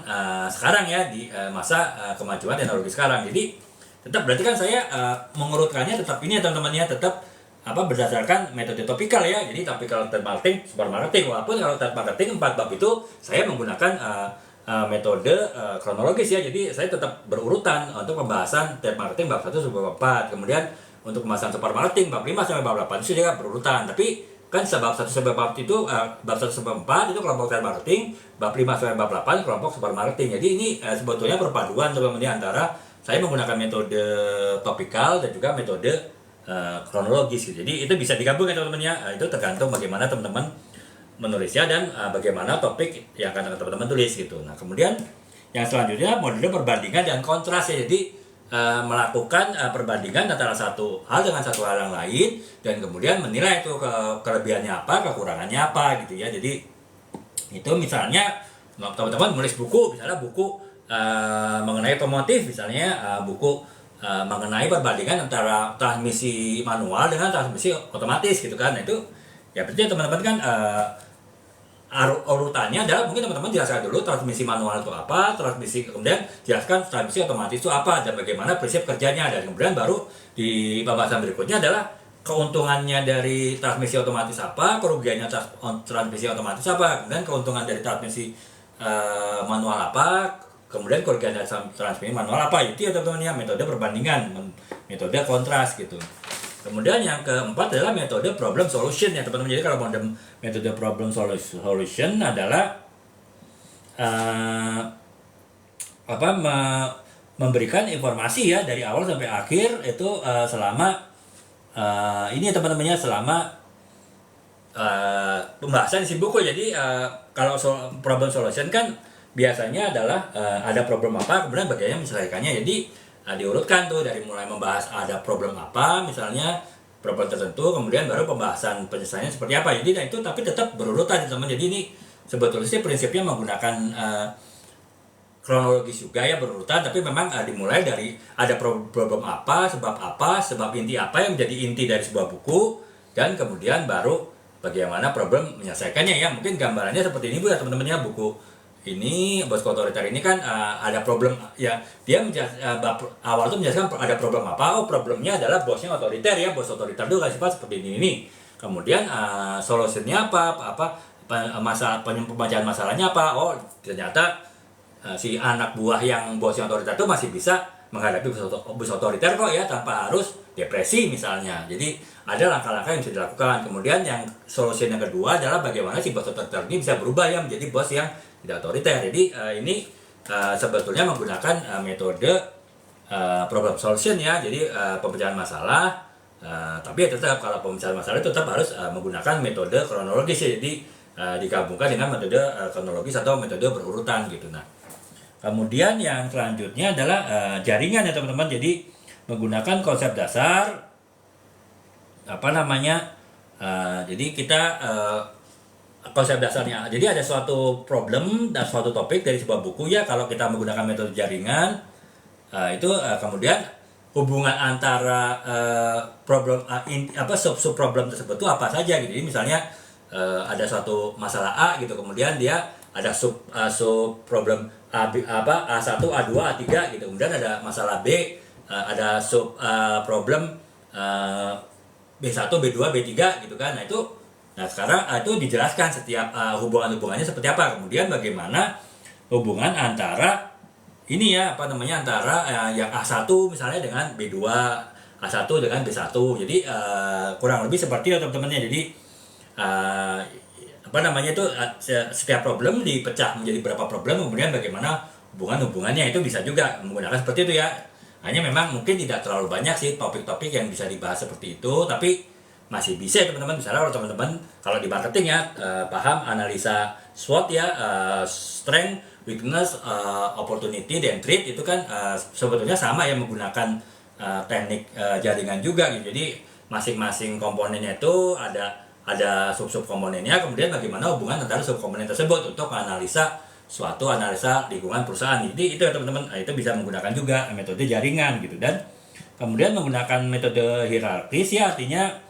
sekarang ya, di masa kemajuan teknologi sekarang. Jadi tetap berarti kan saya mengurutkannya tetap ini ya teman-teman ya, tetap berdasarkan metode topikal ya. Jadi topikal trade marketing, super marketing, walaupun kalau trade marketing 4 bab itu saya menggunakan metode kronologis ya. Jadi saya tetap berurutan untuk pembahasan trade marketing bab 1 sampai bab 4. Kemudian untuk pembahasan super marketing bab 5 sampai bab 8 itu juga berurutan. Tapi kan sebab 1 sampai bab itu bab 1 sampai 4 itu kelompok trade marketing, bab 5 sampai bab 8 kelompok super marketing. Jadi ini sebetulnya perpaduan teman-teman antara saya menggunakan metode topikal dan juga metode kronologis gitu. Jadi itu bisa digabung ya teman-teman ya. Itu tergantung bagaimana teman-teman menulisnya dan bagaimana topik yang akan teman-teman tulis gitu. Nah, kemudian yang selanjutnya model perbandingan dan kontras ya. Jadi melakukan perbandingan antara satu hal dengan satu hal yang lain dan kemudian menilai itu kelebihannya apa, kekurangannya apa gitu ya. Jadi itu misalnya teman-teman menulis buku, misalnya buku mengenai otomotif, misalnya buku mengenai perbandingan antara transmisi manual dengan transmisi otomatis gitu kan. Nah itu ya berarti teman-teman kan urutannya adalah mungkin teman-teman jelaskan dulu transmisi manual itu apa, kemudian jelaskan transmisi otomatis itu apa dan bagaimana prinsip kerjanya, dan kemudian baru di pembahasan berikutnya adalah keuntungannya dari transmisi otomatis apa, kerugiannya transmisi otomatis apa, kemudian keuntungan dari transmisi manual apa, kemudian kerugian dari transmisi manual apa. Itu ya teman-teman ya, metode perbandingan, metode kontras gitu. Kemudian yang keempat adalah metode problem solution ya teman-teman. Jadi kalau metode problem solution adalah memberikan informasi ya dari awal sampai akhir itu selama ini teman-temannya selama pembahasan isi buku. Jadi kalau problem solution kan biasanya adalah ada problem apa, kemudian bagaimana menyelesaikannya. Jadi diurutkan tuh dari mulai membahas ada problem apa, misalnya problem tertentu, kemudian baru pembahasan penyelesaiannya seperti apa. Jadi itu tapi tetap berurutan teman. Jadi ini sebetulnya sih prinsipnya menggunakan kronologis juga ya, berurutan, tapi memang dimulai dari ada problem apa, sebab inti apa yang menjadi inti dari sebuah buku, dan kemudian baru bagaimana problem menyelesaikannya ya. Mungkin gambarannya seperti ini Bu ya teman-teman ya, buku ini Bosku Otoriter ini kan ada problem ya, dia awal tuh menjelaskan ada problem apa. Oh, problemnya adalah bosnya otoriter ya, bos otoriter itu sifat seperti ini. Kemudian solusinya apa masalah pembacaan masalahnya apa. Oh, ternyata si anak buah yang bosnya otoriter itu masih bisa menghadapi bos otoriter kok ya, tanpa harus depresi misalnya. Jadi ada langkah-langkah yang bisa dilakukan. Kemudian yang solusi yang kedua adalah bagaimana si bos otoriter ini bisa berubah ya menjadi bos yang tidak otoriter. Jadi ini sebetulnya menggunakan metode problem solution ya. Jadi pemecahan masalah, tapi tetap kalau pemecahan masalah tetap harus menggunakan metode kronologis ya. Jadi digabungkan dengan metode kronologis atau metode berurutan gitu. Nah, kemudian yang selanjutnya adalah jaringan ya teman-teman. Jadi menggunakan konsep dasar jadi kita konsep dasarnya. Jadi ada suatu problem dan suatu topik dari sebuah buku ya. Kalau kita menggunakan metode jaringan, itu kemudian hubungan antara problem sub problem tersebut itu apa saja gitu. Jadi misalnya ada suatu masalah A gitu, kemudian dia ada sub problem A1, A2, A3 gitu. Kemudian ada masalah B, ada sub problem B1, B2, B3 gitu kan. Nah sekarang itu dijelaskan setiap hubungannya seperti apa. Kemudian bagaimana hubungan antara ini ya antara yang A1 misalnya dengan B2, A1 dengan B1. Jadi kurang lebih seperti itu teman-temannya. Jadi setiap problem dipecah menjadi berapa problem, kemudian bagaimana hubungannya itu bisa juga menggunakan seperti itu ya. Hanya memang mungkin tidak terlalu banyak sih topik-topik yang bisa dibahas seperti itu, tapi masih bisa ya teman-teman. Misalnya kalau teman-teman kalau di marketing ya paham analisa SWOT ya, strength, weakness, opportunity, dan threat, itu kan sebetulnya sama ya, menggunakan teknik jaringan juga gitu. Jadi masing-masing komponennya itu ada sub-sub komponennya, kemudian bagaimana hubungan antara sub komponen tersebut untuk analisa lingkungan perusahaan. Jadi itu ya teman-teman, itu bisa menggunakan juga metode jaringan gitu. Dan kemudian menggunakan metode hierarkis ya, artinya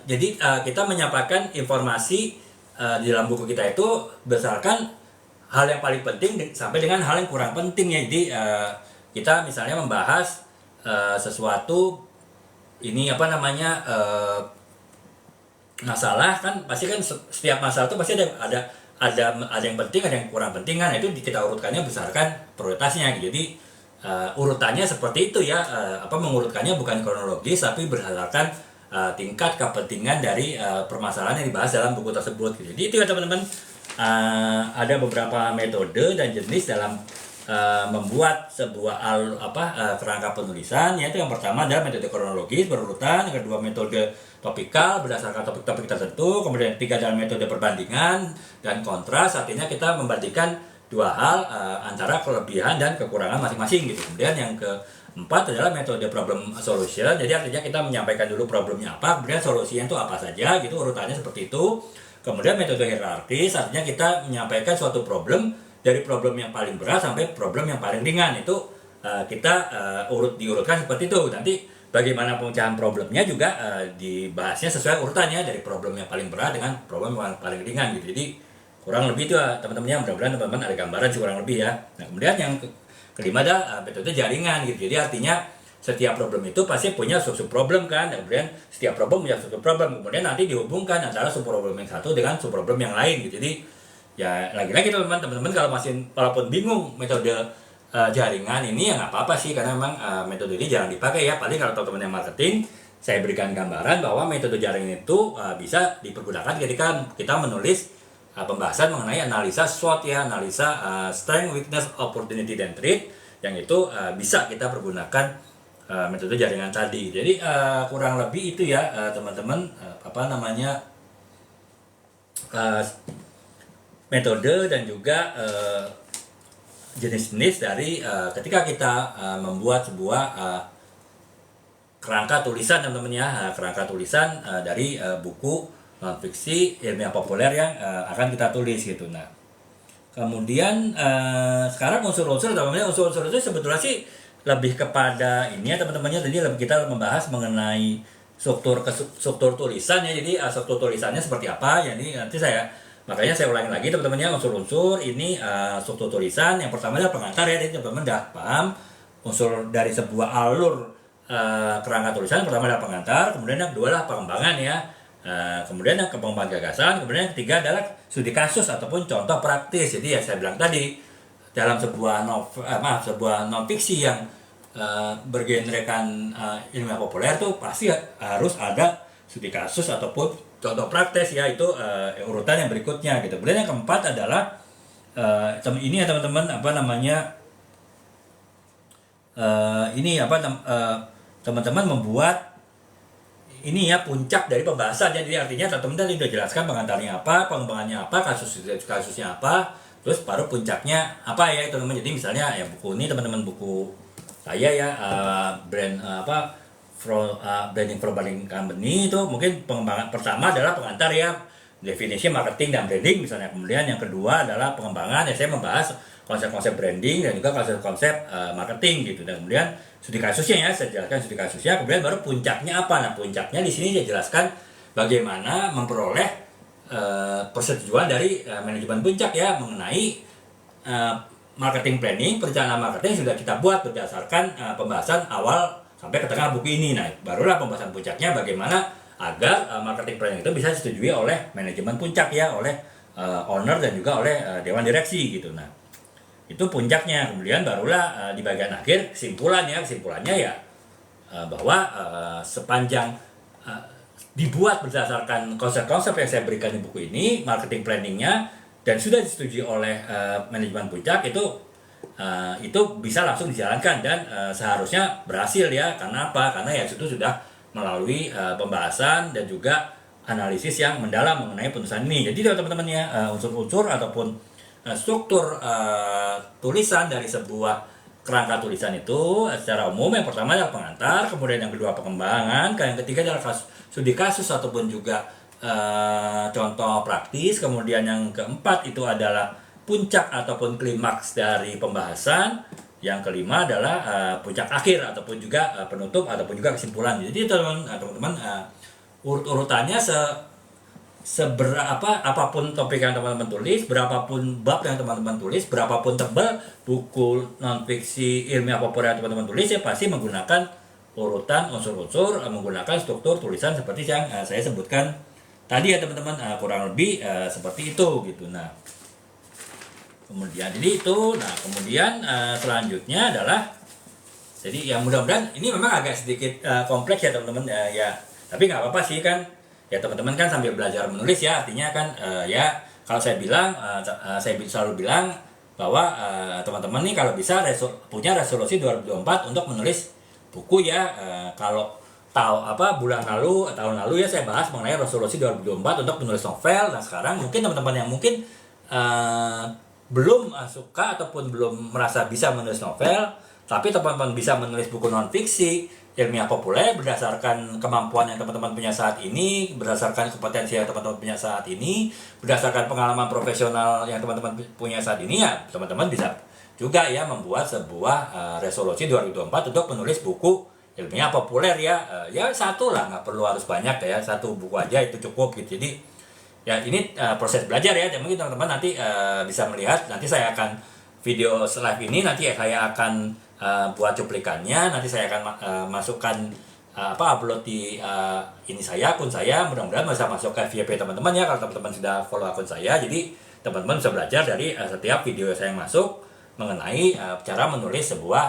jadi kita menyampaikan informasi di dalam buku kita itu berdasarkan hal yang paling penting sampai dengan hal yang kurang penting ya. Jadi kita misalnya membahas sesuatu ini masalah kan, pasti kan setiap masalah itu pasti ada yang penting, ada yang kurang penting kan. Itu kita urutkannya berdasarkan prioritasnya gitu. Jadi urutannya seperti itu ya, mengurutkannya bukan kronologis tapi berdasarkan tingkat kepentingan dari permasalahan yang dibahas dalam buku tersebut gitu. Jadi itu ya teman-teman, ada beberapa metode dan jenis dalam membuat sebuah kerangka penulisan. Yaitu yang pertama adalah metode kronologis berurutan, yang kedua metode topikal berdasarkan topik-topik tertentu, kemudian yang ketiga adalah metode perbandingan dan kontras, artinya kita membandingkan dua hal antara kelebihan dan kekurangan masing-masing gitu. Kemudian yang keempat adalah metode problem solution, jadi artinya kita menyampaikan dulu problemnya apa, kemudian solusinya itu apa saja gitu, urutannya seperti itu. Kemudian metode hierarkis, artinya kita menyampaikan suatu problem dari problem yang paling berat sampai problem yang paling ringan. Itu kita diurutkan seperti itu. Nanti bagaimana pemecahan problemnya juga dibahasnya sesuai urutannya dari problem yang paling berat dengan problem yang paling ringan gitu. Jadi kurang lebih itu teman-temannya, mudah-mudahan teman-teman ada gambaran sih kurang lebih ya. Nah kemudian yang kelima ada metode jaringan gitu. Jadi artinya setiap problem itu pasti punya sub problem kan, dan kemudian setiap problem punya sub problem, kemudian nanti dihubungkan antara sub problem yang satu dengan sub problem yang lain gitu. Jadi ya lagi-lagi teman-teman kalau walaupun bingung metode jaringan ini ya nggak apa-apa sih, karena memang metode ini jarang dipakai ya. Paling kalau teman-teman yang marketing, saya berikan gambaran bahwa metode jaringan itu bisa dipergunakan ketika kita menulis pembahasan mengenai analisa SWOT ya, analisa strength, weakness, opportunity, dan threat, yang itu bisa kita pergunakan metode jaringan tadi. Jadi kurang lebih itu ya teman-teman, metode dan juga jenis-jenis dari ketika kita membuat sebuah kerangka tulisan teman-teman ya, kerangka tulisan dari buku non-fiksi ilmiah populer yang akan kita tulis gitu. Nah, kemudian sekarang unsur-unsur itu sebetulnya sih lebih kepada ini ya teman-temannya. Tadi kita membahas mengenai struktur tulisan ya. Jadi struktur tulisannya seperti apa? Jadi nanti makanya saya ulangi lagi teman-temannya, unsur-unsur ini struktur tulisan. Yang pertama adalah pengantar ya. Jadi teman-teman udah paham unsur dari sebuah alur kerangka tulisan. Pertama adalah pengantar, kemudian yang kedua adalah pengembangan ya. Kemudian yang pengembangan gagasan, kemudian yang ketiga adalah studi kasus ataupun contoh praktis. Jadi ya saya bilang tadi, dalam sebuah sebuah non fiksi yang bergenrekan ilmiah populer tuh pasti harus ada studi kasus ataupun contoh praktis ya. Itu urutan yang berikutnya gitu. Kemudian yang keempat adalah ini ya teman-teman, teman-teman membuat ini ya puncak dari pembahasan. Jadi artinya teman-teman tadi sudah jelaskan pengantarnya apa, pengembangannya apa, kasusnya apa, terus baru puncaknya apa ya itu teman-teman. Jadi misalnya ya buku ini teman-teman, buku saya ya Branding for Budding Company, itu mungkin pengembangan pertama adalah pengantar ya, definisi marketing dan branding misalnya. Kemudian yang kedua adalah pengembangan ya, saya membahas konsep-konsep branding dan juga konsep-konsep marketing gitu. Dan kemudian studi kasusnya ya, saya jelaskan studi kasusnya. Kemudian baru puncaknya apa? Nah, puncaknya di sini saya jelaskan bagaimana memperoleh persetujuan dari manajemen puncak ya mengenai marketing planning, perencanaan marketing sudah kita buat berdasarkan pembahasan awal sampai ke tengah buku ini. Nah, barulah pembahasan puncaknya bagaimana agar marketing planning itu bisa disetujui oleh manajemen puncak ya, oleh owner dan juga oleh dewan direksi gitu. Nah, itu puncaknya. Kemudian barulah di bagian akhir kesimpulannya ya bahwa sepanjang dibuat berdasarkan konsep-konsep yang saya berikan di buku ini, marketing planningnya, dan sudah disetujui oleh manajemen puncak, itu bisa langsung dijalankan dan seharusnya berhasil ya. Karena apa? Karena ya itu sudah melalui pembahasan dan juga analisis yang mendalam mengenai putusan ini. Jadi teman-teman ya, unsur-unsur ataupun struktur tulisan dari sebuah kerangka tulisan itu secara umum, yang pertama adalah pengantar, kemudian yang kedua pengembangan, yang ketiga adalah studi kasus ataupun juga contoh praktis, kemudian yang keempat itu adalah puncak ataupun klimaks dari pembahasan, yang kelima adalah puncak akhir ataupun juga penutup ataupun juga kesimpulan. Jadi teman-teman urutannya apapun topik yang teman-teman tulis, berapapun bab yang teman-teman tulis, berapapun tebal buku non-fiksi ilmiah populer yang teman-teman tulis, ya pasti menggunakan urutan unsur-unsur, menggunakan struktur tulisan seperti yang saya sebutkan tadi ya teman-teman, kurang lebih seperti itu gitu. Nah, kemudian selanjutnya adalah, jadi yang mudah-mudahan ini memang agak sedikit kompleks ya teman-teman ya, tapi nggak apa-apa sih kan. Ya teman-teman kan sambil belajar menulis ya, artinya kan ya kalau saya bilang, saya selalu bilang bahwa teman-teman nih kalau bisa punya resolusi 2024 untuk menulis buku ya. Kalau tahun lalu ya saya bahas mengenai resolusi 2024 untuk menulis novel. Nah sekarang mungkin teman-teman yang mungkin belum suka ataupun belum merasa bisa menulis novel, tapi teman-teman bisa menulis buku non-fiksi ilmiah populer berdasarkan kemampuan yang teman-teman punya saat ini, berdasarkan kompetensi yang teman-teman punya saat ini, berdasarkan pengalaman profesional yang teman-teman punya saat ini, ya teman-teman bisa juga ya membuat sebuah resolusi 2024 untuk menulis buku ilmiah populer ya. Ya satu lah, nggak perlu harus banyak ya, satu buku aja itu cukup gitu. Jadi ya ini proses belajar ya, dan mungkin teman-teman nanti bisa melihat, nanti saya akan video live ini nanti saya akan buat cuplikannya, nanti saya akan masukkan upload di akun saya, mudah-mudahan bisa masuk ke FYP teman-teman ya, kalau teman-teman sudah follow akun saya. Jadi teman-teman bisa belajar dari setiap video saya yang masuk, mengenai cara menulis sebuah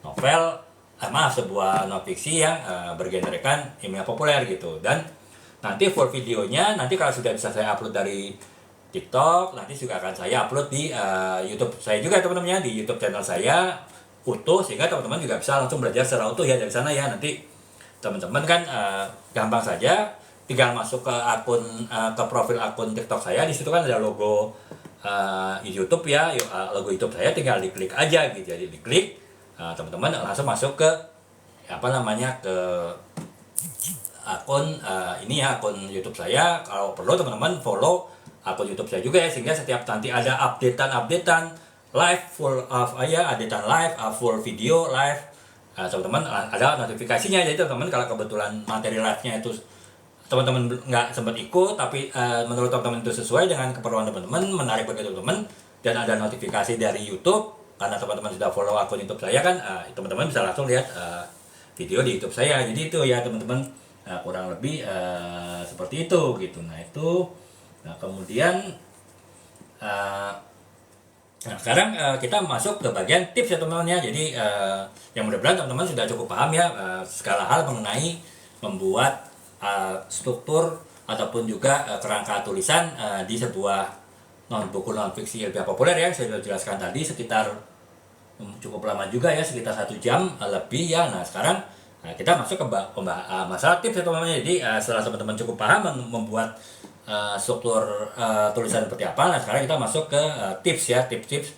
novel, sebuah non fiksi yang bergenrekan ilmiah populer gitu. Dan nanti full videonya nanti kalau sudah bisa saya upload dari TikTok, nanti juga akan saya upload di YouTube saya juga teman-teman ya, di YouTube channel saya utuh, sehingga teman-teman juga bisa langsung belajar secara utuh ya dari sana ya. Nanti teman-teman kan gampang saja, tinggal masuk ke akun ke profil akun TikTok saya, di situ kan ada logo YouTube ya, logo YouTube saya, tinggal diklik aja gitu. Jadi diklik, teman-teman langsung masuk ke apa namanya, ke akun ini ya, akun YouTube saya. Kalau perlu teman-teman follow akun YouTube saya juga ya, sehingga setiap nanti ada updatean live full of updatean live full video live, teman-teman ada notifikasinya. Jadi teman-teman kalau kebetulan materi live-nya itu teman-teman nggak sempat ikut, tapi menurut teman-teman itu sesuai dengan keperluan teman-teman, menarik bagi teman-teman, dan ada notifikasi dari YouTube karena teman-teman sudah follow akun YouTube saya kan, teman-teman bisa langsung lihat video di YouTube saya. Jadi itu ya teman-teman, kurang lebih seperti itu gitu. Nah itu, kemudian sekarang kita masuk ke bagian tips ya teman-teman ya. Jadi yang mudah-mudahan teman-teman sudah cukup paham ya segala hal mengenai membuat struktur ataupun juga kerangka tulisan di sebuah buku non fiksi ilmiah populer ya. Saya sudah jelaskan tadi sekitar cukup lama juga ya, sekitar 1 jam lebih ya. Nah sekarang kita masuk ke masalah tips ya teman-teman. Jadi setelah teman-teman cukup paham membuat struktur tulisan seperti apa, nah sekarang kita masuk ke tips ya, tips-tips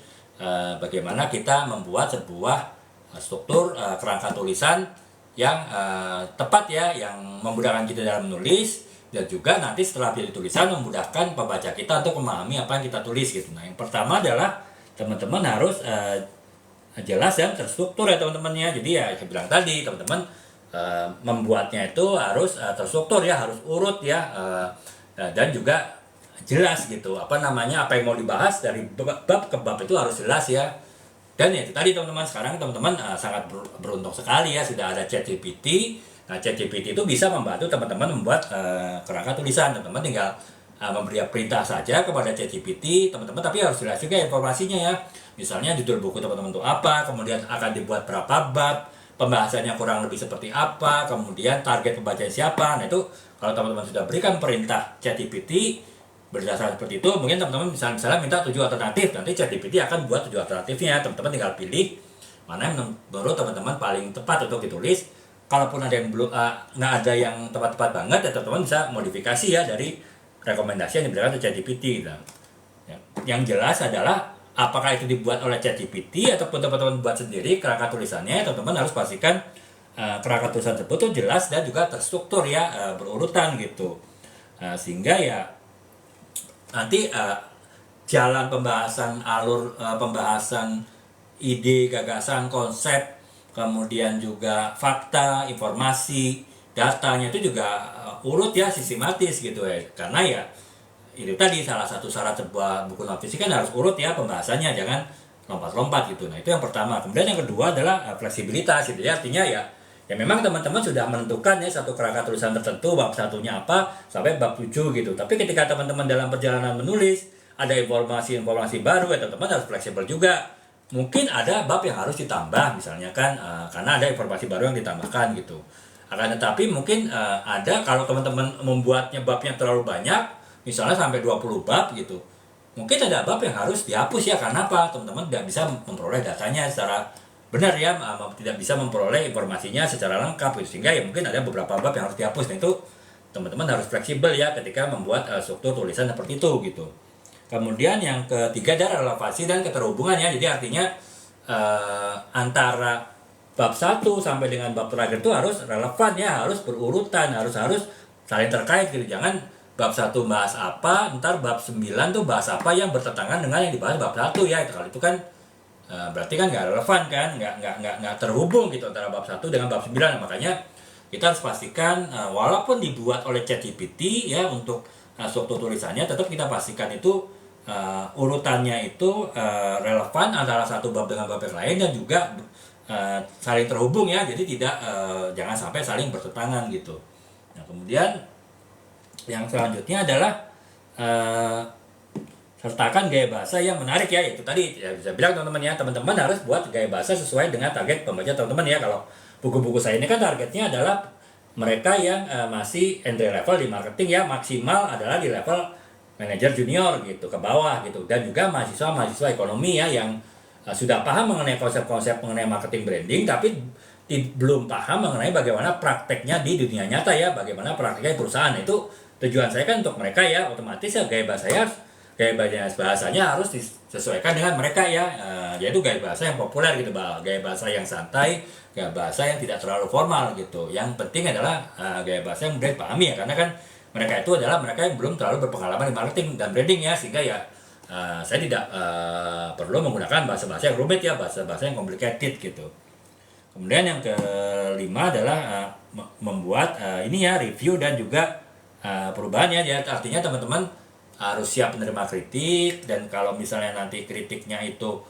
bagaimana kita membuat sebuah struktur kerangka tulisan yang tepat ya, yang memudahkan kita dalam menulis, dan juga nanti setelah jadi tulisan memudahkan pembaca kita untuk memahami apa yang kita tulis gitu. Nah yang pertama adalah teman-teman harus jelas dan terstruktur ya teman-teman ya. Jadi ya saya bilang tadi, teman-teman membuatnya itu harus terstruktur ya, harus urut ya, dan juga jelas gitu, apa yang mau dibahas dari bab ke bab itu harus jelas ya. Dan ya itu tadi teman-teman, sekarang teman-teman sangat beruntung sekali ya, sudah ada ChatGPT. Nah ChatGPT itu bisa membantu teman-teman membuat kerangka tulisan. Teman-teman tinggal memberi perintah saja kepada ChatGPT teman-teman, tapi harus jelas juga informasinya ya. Misalnya judul buku teman-teman itu apa, kemudian akan dibuat berapa bab, pembahasannya kurang lebih seperti apa, kemudian target pembacanya siapa. Nah itu kalau teman-teman sudah berikan perintah ChatGPT berdasarkan seperti itu, mungkin teman-teman misalnya minta 7 alternatif, nanti ChatGPT akan buat 7 alternatifnya. Teman-teman tinggal pilih mana yang menurut teman-teman paling tepat untuk ditulis. Kalaupun ada yang belum nggak ada yang tepat-tepat banget ya, teman-teman bisa modifikasi ya dari rekomendasi yang diberikan oleh ChatGPT. Nah, yang jelas adalah apakah itu dibuat oleh ChatGPT ataupun teman-teman buat sendiri kerangka tulisannya, teman-teman harus pastikan kerangka tulisan tersebut tuh jelas dan juga terstruktur ya, berurutan gitu, sehingga ya nanti jalan pembahasan, alur pembahasan ide, gagasan, konsep, kemudian juga fakta, informasi, datanya itu juga urut ya, sistematis gitu ya. Karena ya itu tadi salah satu syarat sebuah buku non fiksi kan harus urut ya pembahasannya, jangan lompat-lompat gitu. Nah itu yang pertama. Kemudian yang kedua adalah fleksibilitas gitu ya, artinya ya memang teman-teman sudah menentukan ya satu kerangka tulisan tertentu, bab satunya apa sampai bab 7 gitu. Tapi ketika teman-teman dalam perjalanan menulis ada informasi-informasi baru ya, teman-teman harus fleksibel juga. Mungkin ada bab yang harus ditambah misalnya kan, karena ada informasi baru yang ditambahkan gitu. Akan tetapi mungkin ada kalau teman-teman membuatnya babnya terlalu banyak, misalnya sampai 20 bab gitu, mungkin ada bab yang harus dihapus ya. Karena apa? Teman-teman tidak bisa memperoleh datanya secara benar ya, tidak bisa memperoleh informasinya secara lengkap gitu. Sehingga ya mungkin ada beberapa bab yang harus dihapus. Nah itu teman-teman harus fleksibel ya ketika membuat struktur tulisan seperti itu gitu. Kemudian yang ketiga adalah relevansi dan keterhubungan ya. Jadi artinya antara bab 1 sampai dengan bab terakhir itu harus relevan ya, harus berurutan, harus saling terkait gitu. Jangan bab 1 bahas apa, ntar bab 9 tuh bahas apa yang bertentangan dengan yang dibahas bab 1 ya. Kalau itu kan berarti kan nggak relevan kan, nggak terhubung gitu antara bab 1 dengan bab 9. Makanya kita harus pastikan walaupun dibuat oleh ChatGPT ya untuk struktur tulisannya, tetap kita pastikan itu urutannya itu relevan antara satu bab dengan bab yang lain, dan juga saling terhubung ya. Jadi tidak jangan sampai saling bertentangan gitu. Nah kemudian yang selanjutnya adalah sertakan gaya bahasa yang menarik ya. Itu tadi ya, bisa bilang teman-teman ya, teman-teman harus buat gaya bahasa sesuai dengan target pembaca teman-teman ya. Kalau buku-buku saya ini kan targetnya adalah mereka yang masih entry level di marketing ya, maksimal adalah di level manajer junior gitu, ke bawah gitu. Dan juga mahasiswa-mahasiswa ekonomi ya yang sudah paham mengenai konsep-konsep mengenai marketing branding, tapi belum paham mengenai bagaimana prakteknya di dunia nyata ya, bagaimana prakteknya di perusahaan. Itu tujuan saya kan untuk mereka ya, otomatis ya gaya bahasanya harus disesuaikan dengan mereka ya, yaitu gaya bahasa yang populer gitu, gaya bahasa yang santai, gaya bahasa yang tidak terlalu formal gitu. Yang penting adalah gaya bahasa yang mudah dipahami ya, karena kan mereka itu adalah mereka yang belum terlalu berpengalaman di marketing dan branding ya, sehingga ya saya tidak perlu menggunakan bahasa-bahasa yang rumit ya, bahasa-bahasa yang complicated gitu. Kemudian yang kelima adalah membuat ini ya, review dan juga perubahan ya, artinya teman-teman harus siap menerima kritik, dan kalau misalnya nanti kritiknya itu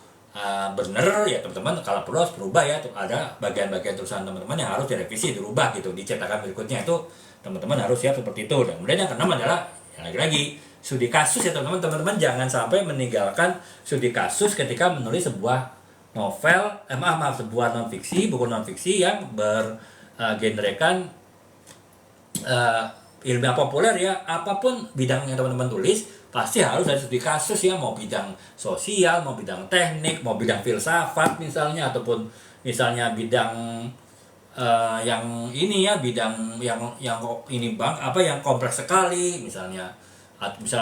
benar ya teman-teman, kalau perlu harus berubah ya, tuh ada bagian-bagian tulisan teman-teman yang harus direvisi, dirubah gitu di cetakan berikutnya. Itu teman-teman harus siap seperti itu. Dan kemudian yang keenam adalah ya, lagi-lagi studi kasus ya teman-teman, jangan sampai meninggalkan studi kasus ketika menulis sebuah novel, sebuah buku non fiksi yang bergenrekan ilmiah populer ya. Apapun bidang yang teman-teman tulis pasti harus ada studi kasus ya, mau bidang sosial, mau bidang teknik, mau bidang filsafat misalnya, ataupun misalnya bidang yang ini ya, bidang yang ini yang kompleks sekali, misalnya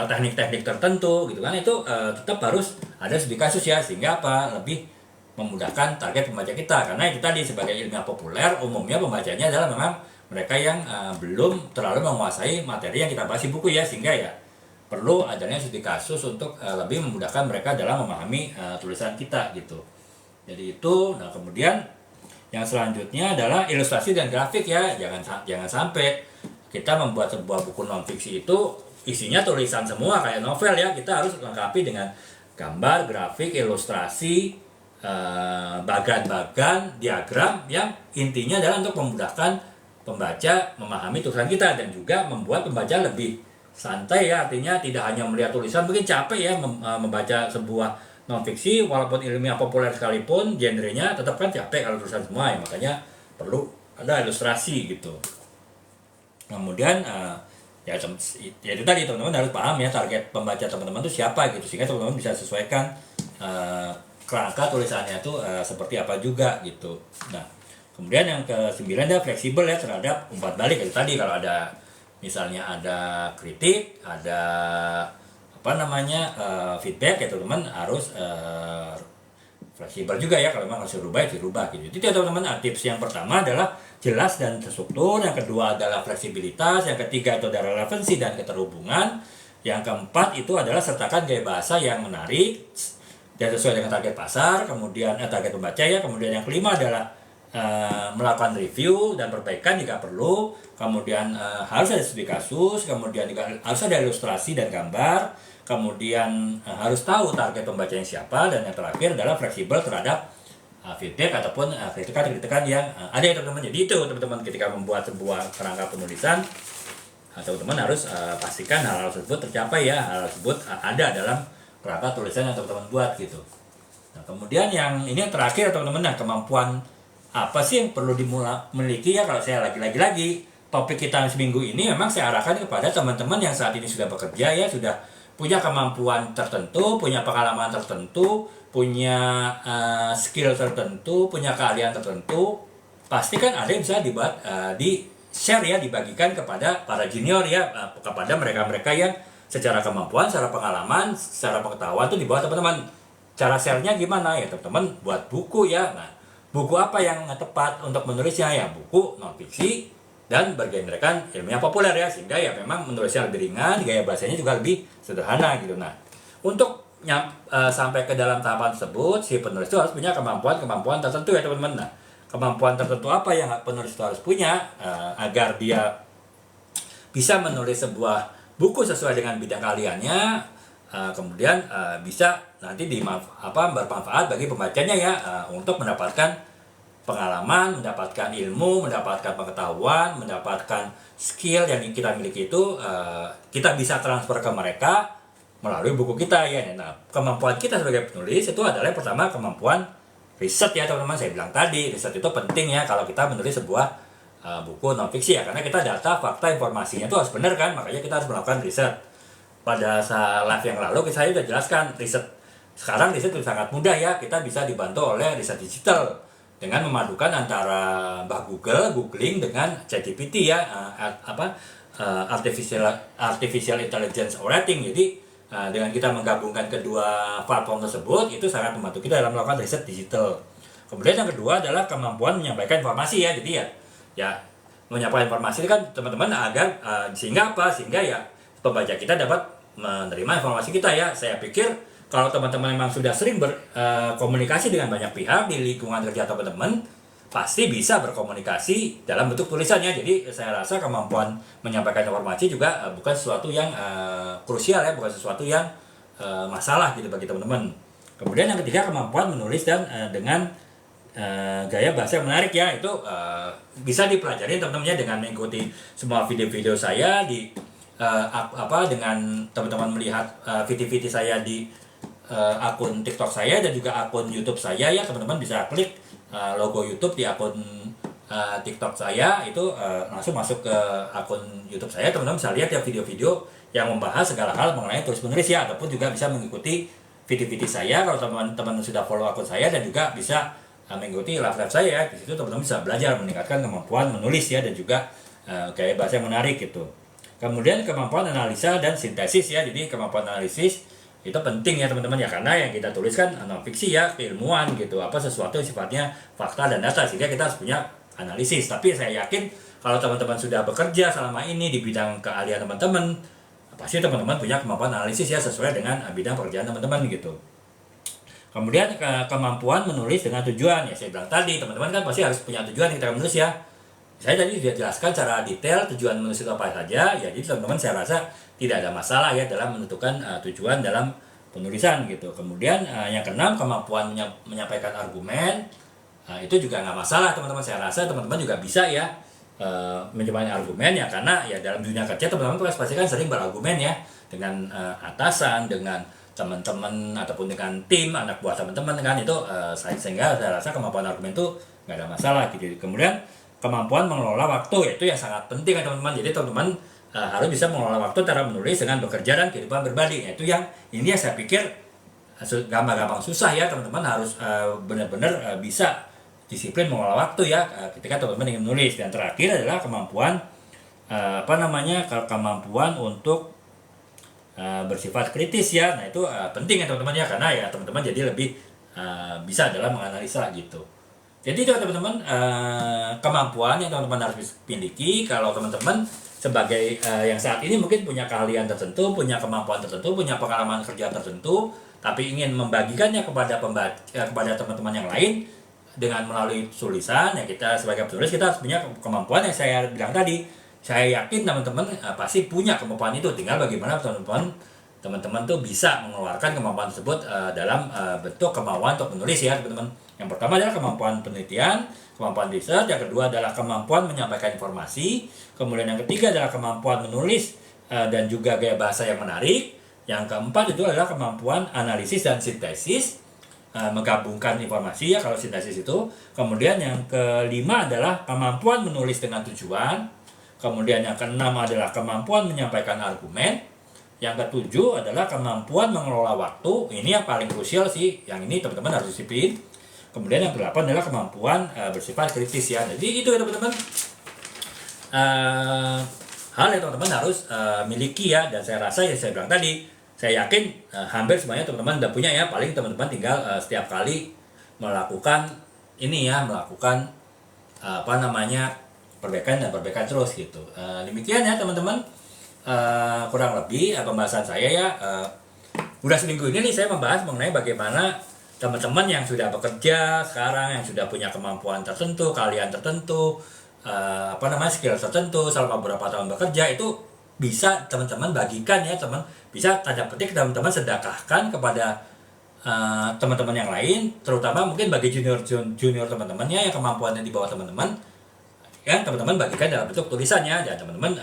teknik-teknik tertentu gitu kan. Itu tetap harus ada studi kasus ya, sehingga lebih memudahkan target pembaca kita. Karena itu tadi, sebagai ilmiah populer umumnya pembacanya adalah memang mereka yang belum terlalu menguasai materi yang kita bahas di buku ya, sehingga ya perlu adanya studi kasus untuk lebih memudahkan mereka dalam memahami tulisan kita gitu. Jadi itu. Nah, kemudian yang selanjutnya adalah ilustrasi dan grafik ya. Jangan sampai kita membuat sebuah buku non fiksi itu isinya tulisan semua kayak novel ya. Kita harus lengkapi dengan gambar, grafik, ilustrasi, bagan-bagan, diagram yang intinya adalah untuk memudahkan pembaca memahami tulisan kita, dan juga membuat pembaca lebih santai ya. Artinya tidak hanya melihat tulisan, mungkin capek ya membaca sebuah non fiksi walaupun ilmiah populer sekalipun, genrenya tetap kan capek kalau tulisan semua ya. Makanya perlu ada ilustrasi gitu. Kemudian ya itu tadi, teman-teman harus paham ya target pembaca teman-teman itu siapa gitu, sehingga teman-teman bisa sesuaikan kerangka tulisannya itu seperti apa juga gitu. Nah, kemudian yang ke-9 adalah fleksibel ya terhadap umpan balik. Itu tadi, kalau ada misalnya ada kritik, ada feedback ya teman-teman harus fleksibel juga ya. Kalau memang harus dirubah gitu. Jadi teman-teman, tips yang pertama adalah jelas dan terstruktur, yang kedua adalah fleksibilitas, yang ketiga itu adalah relevansi dan keterhubungan, yang keempat itu adalah sertakan gaya bahasa yang menarik dan sesuai dengan target pasar, kemudian target pembaca ya. Kemudian yang kelima adalah melakukan review dan perbaikan jika perlu. Kemudian harus ada studi kasus, kemudian juga harus ada ilustrasi dan gambar, kemudian harus tahu target pembacanya siapa, dan yang terakhir adalah fleksibel terhadap feedback ataupun kritikan yang ada ya teman-teman. Jadi itu teman-teman, ketika membuat sebuah kerangka penulisan, teman-teman harus pastikan hal-hal tersebut tercapai ya, hal tersebut ada dalam kerangka tulisan yang teman-teman buat gitu. Nah, kemudian yang ini yang terakhir teman-teman, kemampuan apa sih yang perlu dimiliki ya. Kalau saya lagi-lagi topik kita seminggu ini memang saya arahkan kepada teman-teman yang saat ini sudah bekerja ya, sudah punya kemampuan tertentu, punya pengalaman tertentu, punya skill tertentu, punya keahlian tertentu. Pasti kan ada yang bisa dibuat di share ya, dibagikan kepada para junior ya, kepada mereka-mereka yang secara kemampuan, secara pengalaman, secara pengetahuan itu di bawah teman-teman. Cara share-nya gimana ya teman-teman? Buat buku ya. Nah, buku apa yang tepat untuk menulisnya ya? Buku non fiksi dan bergenrekan ilmiah populer ya, sehingga ya memang menulisnya lebih ringan, gaya bahasanya juga lebih sederhana gitu. Nah, untuk sampai ke dalam tahapan tersebut, si penulis itu harus punya kemampuan tertentu ya teman-teman. Nah, kemampuan tertentu apa yang penulis itu harus punya agar dia bisa menulis sebuah buku sesuai dengan bidang keahliannya, kemudian bisa nanti bermanfaat bagi pembacanya ya, untuk mendapatkan pengalaman, mendapatkan ilmu, mendapatkan pengetahuan, mendapatkan skill yang kita miliki itu kita bisa transfer ke mereka melalui buku kita ya. Nah, kemampuan kita sebagai penulis itu adalah yang pertama kemampuan riset ya teman-teman. Saya bilang tadi, riset itu penting ya kalau kita menulis sebuah buku non fiksi ya, karena kita data, fakta, informasinya itu harus benar kan, makanya kita harus melakukan riset. Pada saat live yang lalu saya sudah jelaskan riset. Sekarang riset itu sangat mudah ya, kita bisa dibantu oleh riset digital dengan memadukan antara googling dengan ChatGPT ya, artificial intelligence writing. Jadi dengan kita menggabungkan kedua platform tersebut itu sangat membantu kita dalam melakukan riset digital. Kemudian yang kedua adalah kemampuan menyampaikan informasi ya. Jadi ya menyampaikan informasi kan teman-teman agar sehingga ya pembaca kita dapat menerima informasi kita ya. Saya pikir kalau teman-teman memang sudah sering berkomunikasi dengan banyak pihak di lingkungan kerja teman-teman, pasti bisa berkomunikasi dalam bentuk tulisannya. Jadi saya rasa kemampuan menyampaikan informasi juga bukan sesuatu yang krusial ya, bukan sesuatu yang masalah gitu bagi teman-teman. Kemudian yang ketiga kemampuan menulis dan dengan gaya bahasa yang menarik ya, itu bisa dipelajari teman-temannya dengan mengikuti semua video-video saya dengan teman-teman melihat video-video saya di akun TikTok saya dan juga akun YouTube saya ya. Teman-teman bisa klik logo YouTube di akun TikTok saya itu langsung masuk ke akun YouTube saya. Teman-teman bisa lihat ya video-video yang membahas segala hal mengenai tulis menulis ya, ataupun juga bisa mengikuti video-video saya kalau teman-teman sudah follow akun saya, dan juga bisa mengikuti live saya ya. Di situ teman-teman bisa belajar meningkatkan kemampuan menulis ya, dan juga gaya bahasa yang menarik gitu. Kemudian kemampuan analisa dan sintesis ya. Jadi kemampuan analisis itu penting ya teman-teman ya, karena yang kita tulis kan non fiksi ya, keilmuan gitu, sesuatu yang sifatnya fakta dan data, sehingga kita harus punya analisis. Tapi saya yakin kalau teman-teman sudah bekerja selama ini di bidang keahlian teman-teman, pasti teman-teman punya kemampuan analisis ya, sesuai dengan bidang pekerjaan teman-teman gitu. Kemudian kemampuan menulis dengan tujuan ya, saya bilang tadi teman-teman kan pasti harus punya tujuan kita menulis ya. Saya tadi sudah jelaskan secara detail tujuan menulis itu apa saja ya, jadi teman-teman saya rasa tidak ada masalah ya dalam menentukan tujuan dalam penulisan gitu. Kemudian yang keenam kemampuan menyampaikan argumen, itu juga nggak masalah teman-teman. Saya rasa teman-teman juga bisa ya menyampaikan argumen ya, karena ya dalam dunia kerja teman-teman pasti kan sering berargumen ya dengan atasan, dengan teman-teman ataupun dengan tim anak buah teman-teman kan, itu sehingga saya rasa kemampuan argumen itu nggak ada masalah gitu. Kemudian kemampuan mengelola waktu, yaitu yang sangat penting ya teman-teman. Jadi teman-teman harus bisa mengelola waktu antara menulis dengan bekerja dan kehidupan berbalik. Itu yang saya pikir gampang-gampang susah ya teman-teman. Harus benar-benar bisa disiplin mengelola waktu ya ketika teman-teman ingin menulis. Dan terakhir adalah kemampuan kemampuan untuk bersifat kritis ya. Nah itu penting ya teman-teman ya, karena ya teman-teman jadi lebih bisa dalam menganalisa gitu. Jadi itu teman-teman kemampuan yang teman-teman harus miliki kalau teman-teman sebagai yang saat ini mungkin punya keahlian tertentu, punya kemampuan tertentu, punya pengalaman kerja tertentu, tapi ingin membagikannya kepada teman-teman yang lain dengan melalui tulisan ya. Kita sebagai penulis kita harus punya kemampuan yang saya bilang tadi. Saya yakin teman-teman pasti punya kemampuan itu, tinggal bagaimana teman-teman tuh bisa mengeluarkan kemampuan tersebut dalam bentuk kemauan untuk menulis ya teman-teman. Yang pertama adalah kemampuan penelitian, kemampuan riset. Yang kedua adalah kemampuan menyampaikan informasi. Kemudian yang ketiga adalah kemampuan menulis dan juga gaya bahasa yang menarik. Yang keempat itu adalah kemampuan analisis dan sintesis, menggabungkan informasi ya kalau sintesis itu. Kemudian yang kelima adalah kemampuan menulis dengan tujuan. Kemudian yang keenam adalah kemampuan menyampaikan argumen. Yang ketujuh adalah kemampuan mengelola waktu. Ini yang paling krusial sih, yang ini teman-teman harus disiplin. Kemudian yang kedelapan adalah kemampuan bersifat kritis ya. Jadi itu ya teman-teman hal yang teman-teman harus miliki ya. Dan saya rasa ya saya bilang tadi, saya yakin hampir semuanya teman-teman udah punya ya. Paling teman-teman tinggal setiap kali melakukan ini ya, melakukan perbaikan dan perbaikan terus gitu. Demikian ya teman-teman. Kurang lebih pembahasan saya ya. Udah seminggu ini nih saya membahas mengenai bagaimana teman-teman yang sudah bekerja sekarang, yang sudah punya kemampuan tertentu, keahlian tertentu, skill tertentu selama beberapa tahun bekerja, itu bisa teman-teman bagikan ya bisa tanda petik teman-teman sedekahkan kepada teman-teman yang lain, terutama mungkin bagi junior teman-temannya yang kemampuannya di bawah teman-teman, yang teman-teman bagikan dalam bentuk tulisannya. Dan teman-teman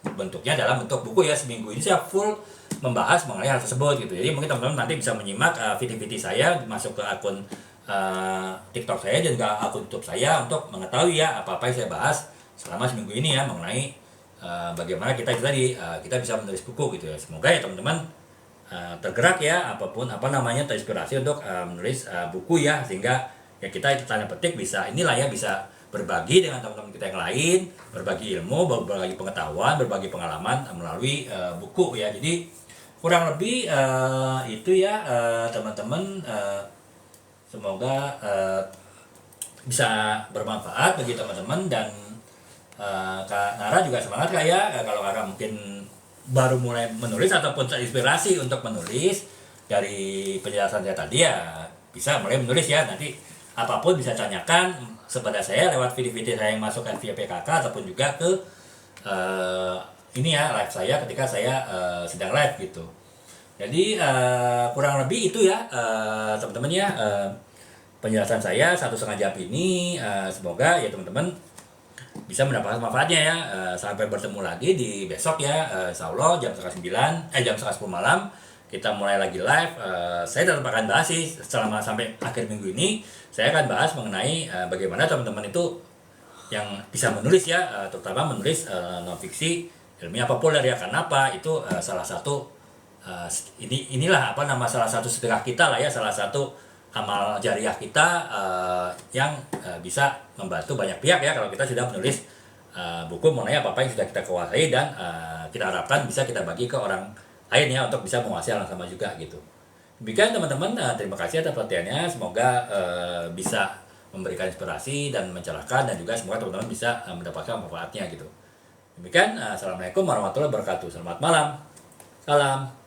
bentuknya dalam bentuk buku ya. Seminggu ini saya full membahas mengenai hal tersebut gitu. Jadi mungkin teman-teman nanti bisa menyimak video-video saya masuk ke akun TikTok saya dan juga akun YouTube saya untuk mengetahui ya apa-apa yang saya bahas selama seminggu ini ya mengenai bagaimana kita bisa menulis buku gitu ya. Semoga ya teman-teman tergerak ya, apapun apa namanya, terinspirasi untuk menulis buku ya, sehingga ya kita itu tanda petik bisa bisa berbagi dengan teman-teman kita yang lain, berbagi ilmu, berbagi pengetahuan, berbagi pengalaman melalui buku ya. Jadi kurang lebih itu ya teman-teman, semoga bisa bermanfaat bagi teman-teman. Dan Kak Nara juga semangat Kak ya, kalau Kak mungkin baru mulai menulis ataupun terinspirasi untuk menulis dari penjelasan saya tadi ya, bisa mulai menulis ya. Nanti apapun bisa tanyakan kepada saya lewat video-video saya yang masuk via PKK ataupun juga ke ini ya live saya ketika saya sedang live gitu. Jadi kurang lebih itu ya teman-teman ya, penjelasan saya 1,5 jam ini. Semoga ya teman-teman bisa mendapatkan manfaatnya ya. Sampai bertemu lagi di besok ya, insya Allah jam 9:30 malam kita mulai lagi live. Saya tetap akan bahas sih selama sampai akhir minggu ini. Saya akan bahas mengenai bagaimana teman-teman itu yang bisa menulis ya, terutama menulis non fiksi ilmiah populer ya. Karena apa? Itu salah satu salah satu sedekah kita lah ya, salah satu amal jariah kita yang bisa membantu banyak pihak ya kalau kita sudah menulis buku mengenai apa yang sudah kita kuasai dan kita harapkan bisa kita bagi ke orang lain ya untuk bisa menguasai hal yang sama juga gitu. Demikian teman-teman, terima kasih atas perhatiannya. Semoga bisa memberikan inspirasi dan mencerahkan, dan juga semoga teman-teman bisa mendapatkan manfaatnya gitu. Demikian, assalamualaikum warahmatullahi wabarakatuh. Selamat malam. Salam.